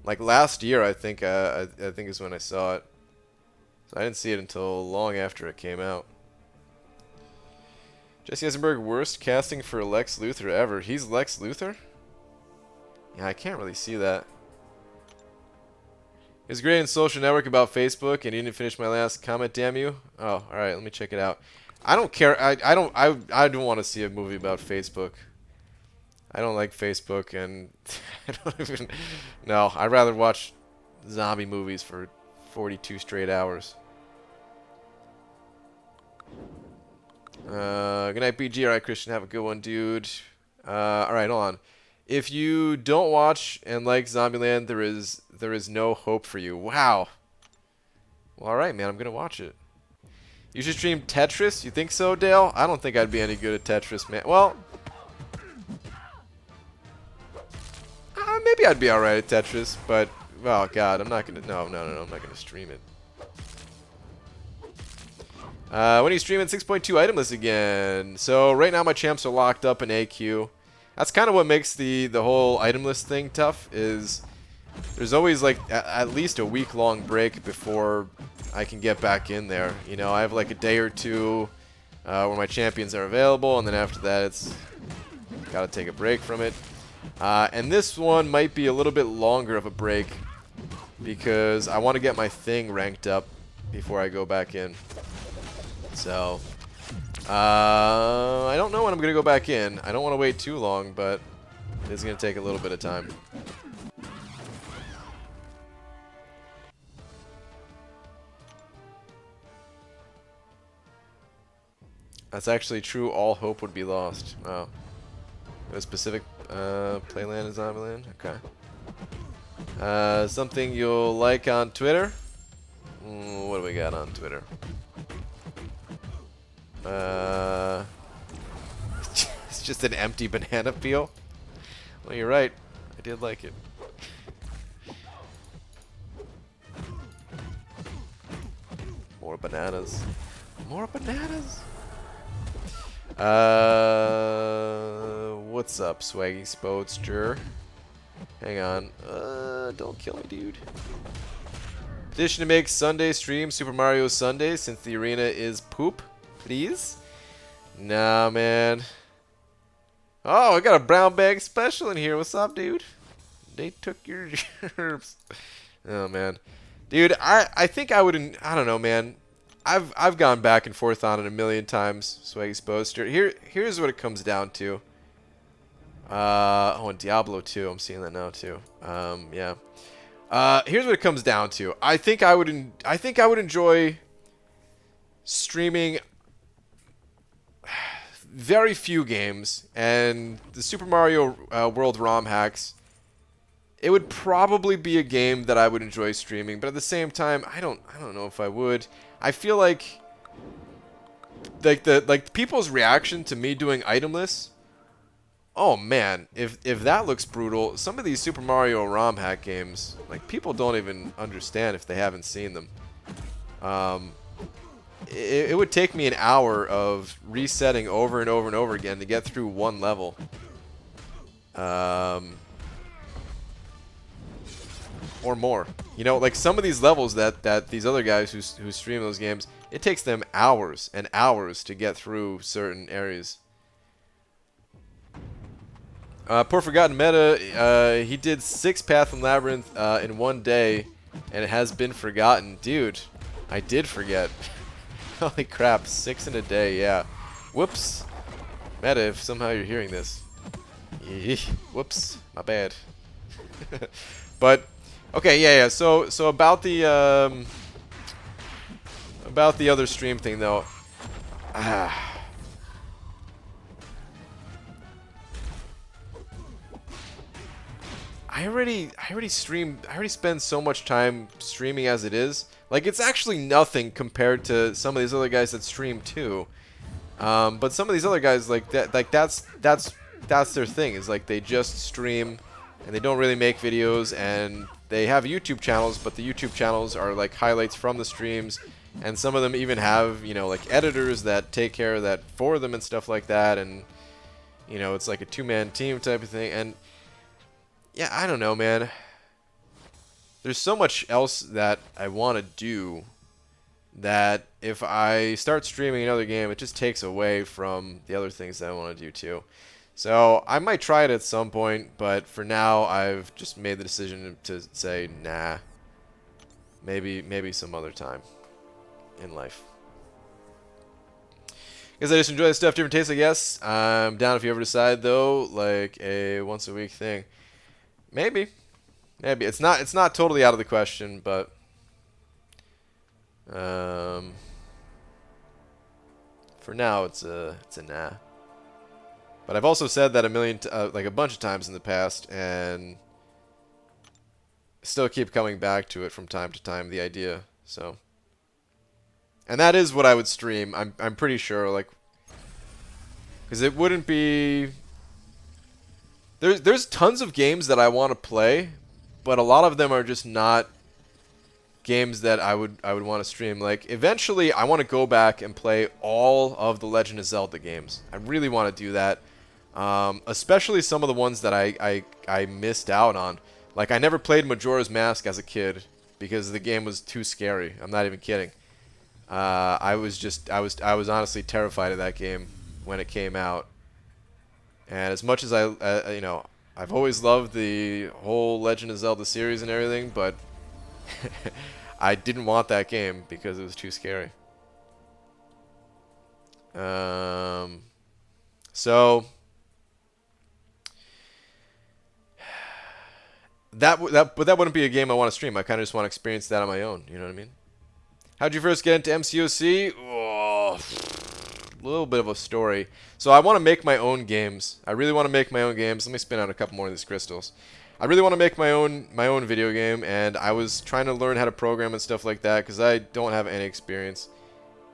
S1: like last year. I think I think is when I saw it. So I didn't see it until long after it came out. Jesse Eisenberg, worst casting for Lex Luthor ever. He's Lex Luthor? Yeah, I can't really see that. It's great in Social Network about Facebook, and you didn't finish my last comment, damn you. Oh, alright, let me check it out. I don't care. I don't want to see a movie about Facebook. I don't like Facebook, and I don't even... No, I'd rather watch zombie movies for 42 straight hours. Good night, BG. Alright, Christian, have a good one, dude. Alright, hold on. If you don't watch and like Zombieland, there is no hope for you. Wow. Well, alright, man, I'm gonna watch it. You should stream Tetris? You think so, Dale? I don't think I'd be any good at Tetris, man. Well, maybe I'd be alright at Tetris, but, oh god, I'm not gonna, no, I'm not gonna stream it. When are you streaming 6.2 item list again? So right now my champs are locked up in AQ. That's kind of what makes the whole item list thing tough, is there's always like at least a week-long break before I can get back in there. You know, I have like a day or two where my champions are available, and then after that it's gotta take a break from it. And this one might be a little bit longer of a break because I want to get my thing ranked up before I go back in. So, I don't know when I'm going to go back in. I don't want to wait too long, but it is going to take a little bit of time. That's actually true. All hope would be lost. Wow. A specific playland in Zombieland? Okay. Something you'll like on Twitter? What do we got on Twitter? It's just an empty banana peel. Well, you're right. I did like it. More bananas. More bananas. What's up, Swaggy Spodster? Hang on. Don't kill me, dude. Petition to make Sunday stream Super Mario Sunday since the arena is poop. Please? Nah, man. Oh, I got a brown bag special in here. What's up, dude? They took your herbs. Oh, man. Dude, I think I wouldn't... I don't know, man. I've gone back and forth on it a million times, Swaggy Sposter. Here's what it comes down to. Oh, and Diablo 2. I'm seeing that now, too. Yeah. Here's what it comes down to. I think I would enjoy streaming very few games, and the Super Mario World ROM hacks, it would probably be a game that I would enjoy streaming, but at the same time, I don't know if I would. I feel like people's reaction to me doing item lists, oh man, if that looks brutal, some of these Super Mario ROM hack games, like, people don't even understand if they haven't seen them. It would take me an hour of resetting over and over and over again to get through one level. Or more. You know, like some of these levels that these other guys who stream those games, it takes them hours and hours to get through certain areas. Poor Forgotten Meta, he did 6 Path and Labyrinth in one day, and it has been forgotten. Dude, I did forget. Holy crap, 6 in a day, yeah. Whoops. Meta, if somehow you're hearing this. Whoops, my bad. But, okay, yeah. So about the other stream thing, though. I already spend so much time streaming as it is. Like, it's actually nothing compared to some of these other guys that stream too. But some of these other guys, like that's their thing, is like they just stream and they don't really make videos, and they have YouTube channels, but the YouTube channels are like highlights from the streams, and some of them even have, you know, like editors that take care of that for them and stuff like that, and, you know, it's like a two-man team type of thing, and yeah, I don't know, man. There's so much else that I want to do that if I start streaming another game, it just takes away from the other things that I want to do too. So I might try it at some point, but for now I've just made the decision to say, nah, maybe some other time in life. Because I just enjoy the stuff, different tastes, I guess. I'm down if you ever decide though, like a once a week thing. Maybe it's not totally out of the question, but for now it's a nah. But I've also said that like a bunch of times in the past, and still keep coming back to it from time to time, the idea. So, and that is what I would stream. I'm pretty sure, like, because it wouldn't be. There's tons of games that I want to play, but a lot of them are just not games that I would want to stream. Like, eventually I want to go back and play all of the Legend of Zelda games. I really want to do that. Especially some of the ones that I missed out on. Like, I never played Majora's Mask as a kid because the game was too scary. I'm not even kidding. I was honestly terrified of that game when it came out. And as much as you know, I've always loved the whole Legend of Zelda series and everything, but I didn't want that game because it was too scary. So but that wouldn't be a game I want to stream. I kind of just want to experience that on my own. You know what I mean? How'd you first get into MCOC? Oh, a little bit of a story. So I want to make my own games. I really want to make my own games. Let me spin out a couple more of these crystals. I really want to make my own video game, and I was trying to learn how to program and stuff like that because I don't have any experience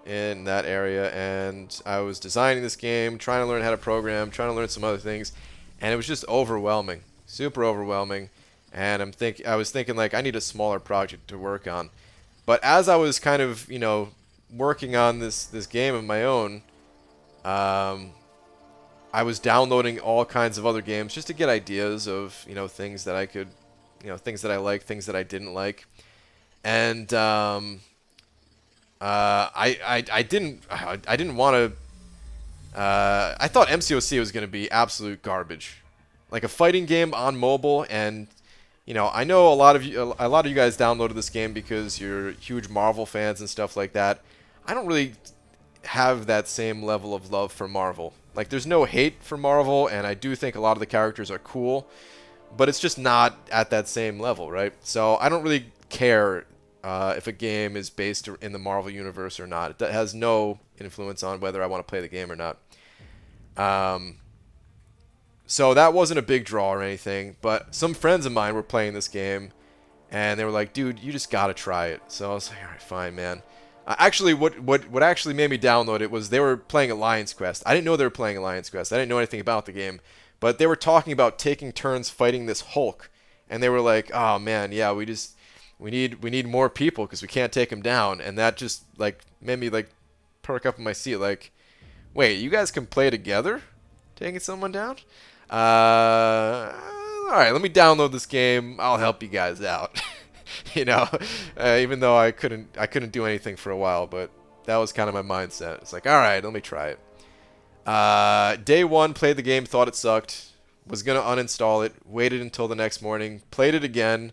S1: in that area. And I was designing this game, trying to learn how to program, trying to learn some other things, and it was just overwhelming, super overwhelming. And I was thinking like I need a smaller project to work on. But as I was kind of, you know, working on this game of my own, I was downloading all kinds of other games just to get ideas of, you know, things that I could, you know, things that I liked, things that I didn't like. And I didn't want to. I thought MCOC was going to be absolute garbage, like a fighting game on mobile. And you know, I know a lot of you guys downloaded this game because you're huge Marvel fans and stuff like that. I don't really have that same level of love for Marvel. Like, there's no hate for Marvel, and I do think a lot of the characters are cool, but it's just not at that same level, right? So I don't really care if a game is based in the Marvel universe or not. It has no influence on whether I want to play the game or not. So that wasn't a big draw or anything, but some friends of mine were playing this game, and they were like, dude, you just gotta try it. So I was like, alright, fine, man. Actually, what actually made me download it was they were playing Alliance Quest. I didn't know they were playing Alliance Quest. I didn't know anything about the game, but they were talking about taking turns fighting this Hulk, and they were like, oh man, yeah, we need more people because we can't take him down, and that just like made me like perk up in my seat, like, wait, you guys can play together, taking someone down? Alright, let me download this game. I'll help you guys out. You know, even though I couldn't do anything for a while, but that was kind of my mindset. It's like, alright, let me try it. Day one, played the game, thought it sucked, was going to uninstall it, waited until the next morning, played it again,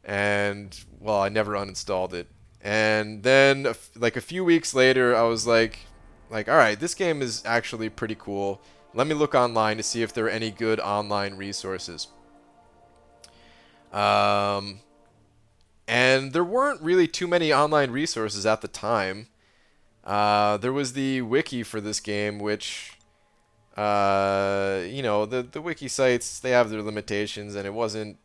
S1: and, well, I never uninstalled it. And then, like a few weeks later, I was like, alright, this game is actually pretty cool. Let me look online to see if there are any good online resources. And there weren't really too many online resources at the time. There was the wiki for this game, which, you know, the wiki sites, they have their limitations, and it wasn't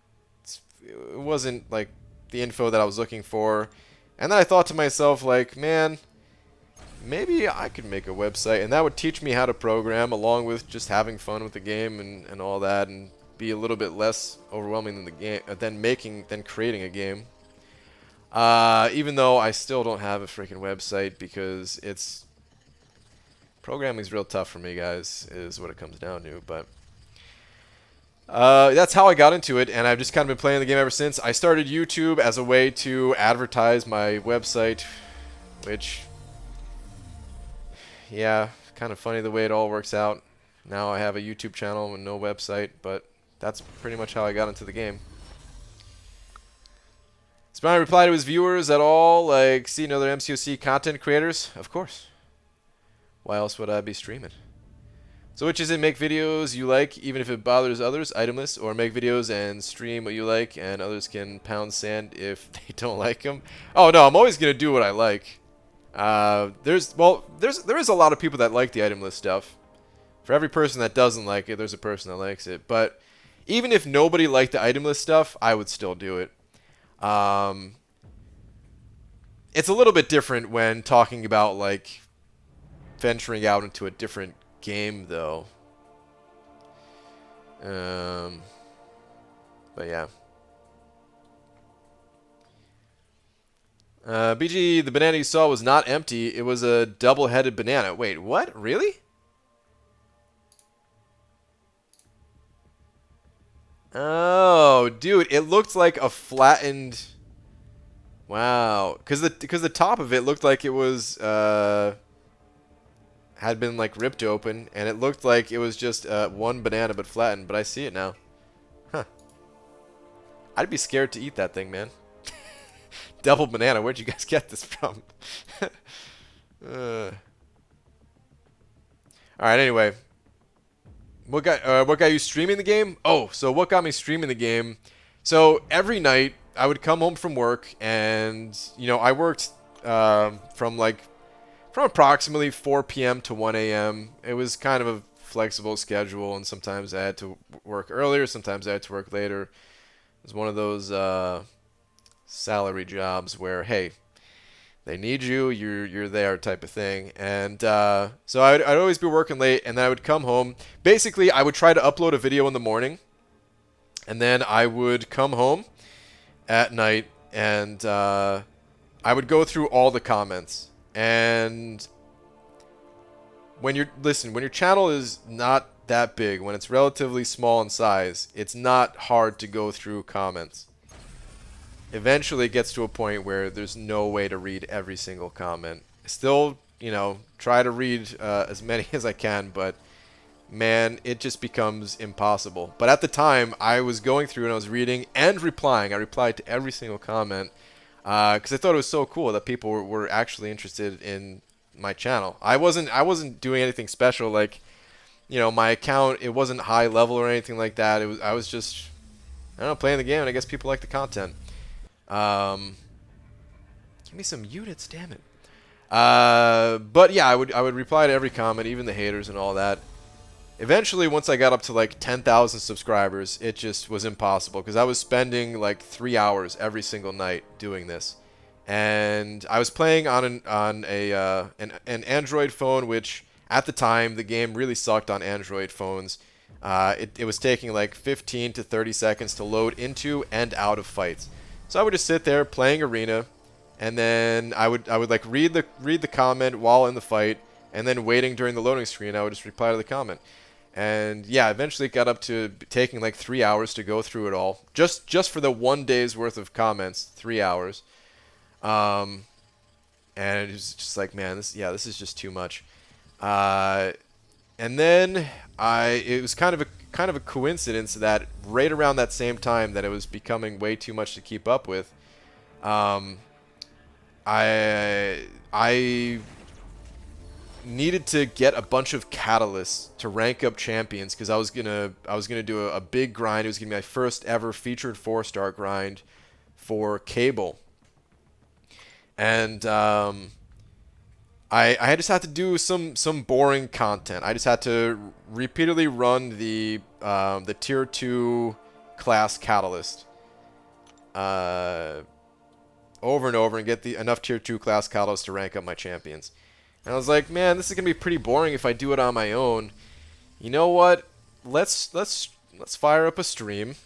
S1: like the info that I was looking for. And then I thought to myself, like, man, maybe I could make a website, and that would teach me how to program along with just having fun with the game and all that, and be a little bit less overwhelming than the game than creating a game. Even though I still don't have a freaking website because programming's real tough for me, guys, is what it comes down to. But that's how I got into it, and I've just kind of been playing the game ever since. I started YouTube as a way to advertise my website, which, yeah, kind of funny the way it all works out. Now I have a YouTube channel and no website, but that's pretty much how I got into the game. Does Brian reply to his viewers at all, like seeing other MCOC content creators? Of course. Why else would I be streaming? So which is it, make videos you like even if it bothers others, itemless, or make videos and stream what you like and others can pound sand if they don't like them? Oh no, I'm always going to do what I like. There is a lot of people that like the itemless stuff. For every person that doesn't like it, there's a person that likes it. But even if nobody liked the itemless stuff, I would still do it. It's a little bit different when talking about like venturing out into a different game, though. But yeah. BG, the banana you saw was not empty. It was a double-headed banana. Wait, what? Really? Oh, dude, it looked like a flattened. Wow, because the top of it looked like it was had been like ripped open, and it looked like it was just one banana but flattened. But I see it now. Huh. I'd be scared to eat that thing, man. Double banana. Where'd you guys get this from? All right. Anyway. What got you streaming the game? Oh, so what got me streaming the game? So every night I would come home from work, and you know I worked from approximately 4 p.m. to 1 a.m. It was kind of a flexible schedule, and sometimes I had to work earlier, sometimes I had to work later. It was one of those salary jobs where, hey, they need you, you're there type of thing. And so I'd always be working late, and then I would come home. Basically, I would try to upload a video in the morning, and then I would come home at night, and I would go through all the comments. And when your channel is not that big, when it's relatively small in size, it's not hard to go through comments. Eventually it gets to a point where there's no way to read every single comment. Still, you know, try to read as many as I can, but man, it just becomes impossible. But at the time, I was going through and I was reading and replying. I replied to every single comment because I thought it was so cool that people were actually interested in my channel. I wasn't doing anything special, like, you know, my account, it wasn't high level or anything like that. I was just, I don't know, playing the game, and I guess people like the content. Give me some units, damn it. But yeah, I would reply to every comment, even the haters and all that. Eventually, once I got up to like 10,000 subscribers, it just was impossible because I was spending like 3 hours every single night doing this, and I was playing on an Android phone, which at the time the game really sucked on Android phones. It was taking like 15 to 30 seconds to load into and out of fights. So I would just sit there playing arena, and then I would like read the comment while in the fight, and then waiting during the loading screen, I would just reply to the comment. And yeah, eventually it got up to taking like 3 hours to go through it all, just for the 1 day's worth of comments, 3 hours. And it was just like, man, this is just too much. And then it was kind of a coincidence that right around that same time that it was becoming way too much to keep up with, I needed to get a bunch of catalysts to rank up champions because I was gonna do a big grind. It was gonna be my first ever featured 4-star grind for Cable, and I just had to do some boring content. I just had to repeatedly run the tier 2 class catalyst over and over and get enough tier 2 class catalyst to rank up my champions. And I was like, man, this is gonna be pretty boring if I do it on my own. You know what? Let's let's fire up a stream,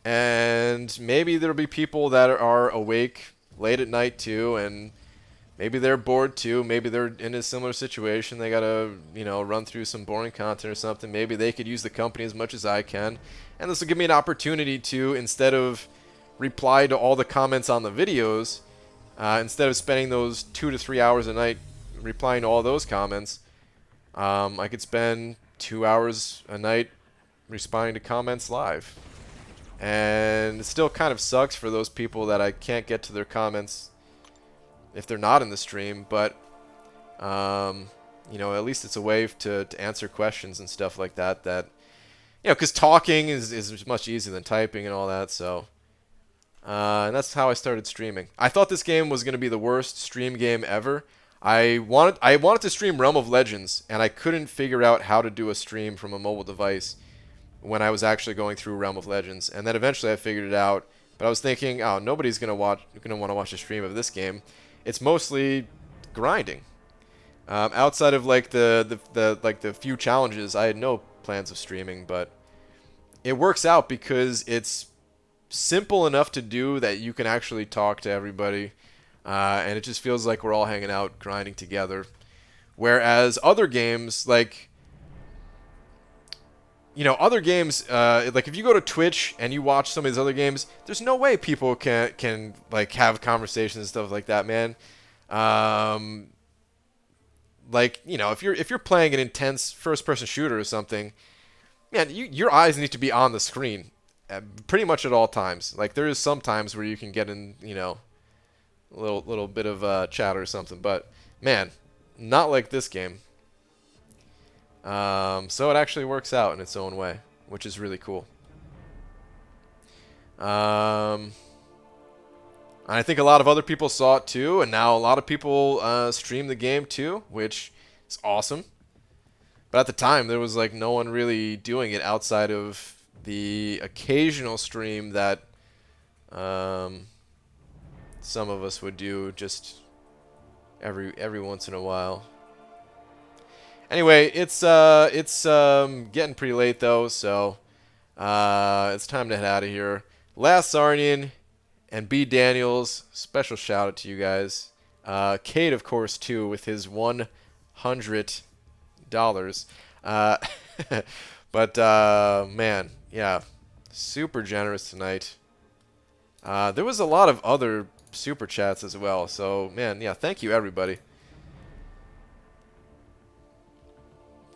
S1: and maybe there'll be people that are awake late at night too, and maybe they're bored too. Maybe they're in a similar situation. They gotta, run through some boring content or something. Maybe they could use the company as much as I can, and this will give me an opportunity to, instead of reply to all the comments on the videos, instead of spending those 2 to 3 hours a night replying to all those comments, I could spend 2 hours a night responding to comments live. And it still kind of sucks for those people that I can't get to their comments if they're not in the stream, but at least it's a way to answer questions and stuff like that, because talking is much easier than typing and all that. So and that's how I started streaming. I thought this game was going to be the worst stream game ever. I wanted to stream Realm of Legends, and I couldn't figure out how to do a stream from a mobile device when I was actually going through Realm of Legends. And then eventually I figured it out. But I was thinking, oh, nobody's going to want to watch a stream of this game. It's mostly grinding. Outside of like the few challenges, I had no plans of streaming, but it works out because it's simple enough to do that you can actually talk to everybody, and it just feels like we're all hanging out grinding together. Whereas other games, like like if you go to Twitch and you watch some of these other games, there's no way people can like have conversations and stuff like that, man. If you're playing an intense first-person shooter or something, man, your eyes need to be on the screen pretty much at all times. Like there is some times where you can get in, a little bit of chatter or something, but man, not like this game. So it actually works out in its own way, which is really cool. And I think a lot of other people saw it too, and now a lot of people stream the game too, which is awesome. But at the time, there was like no one really doing it outside of the occasional stream that some of us would do just every once in a while. Anyway, it's getting pretty late though, so it's time to head out of here. Last Sarnian and B Daniels, special shout out to you guys. Kate, of course, too, with his $100. But man, yeah, super generous tonight. There was a lot of other super chats as well, so man, yeah, thank you everybody.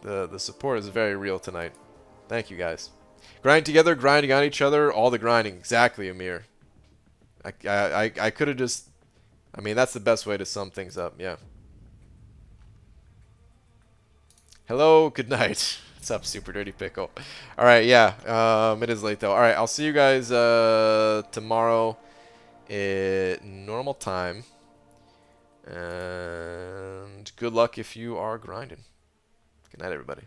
S1: The support is very real tonight. Thank you guys. Grind together, grinding on each other, all the grinding. Exactly, Amir. I could have just... I mean, that's the best way to sum things up, yeah. Hello, good night. What's up, Super Dirty Pickle? Alright, yeah, it is late though. Alright, I'll see you guys tomorrow at normal time. And good luck if you are grinding. Good night, everybody.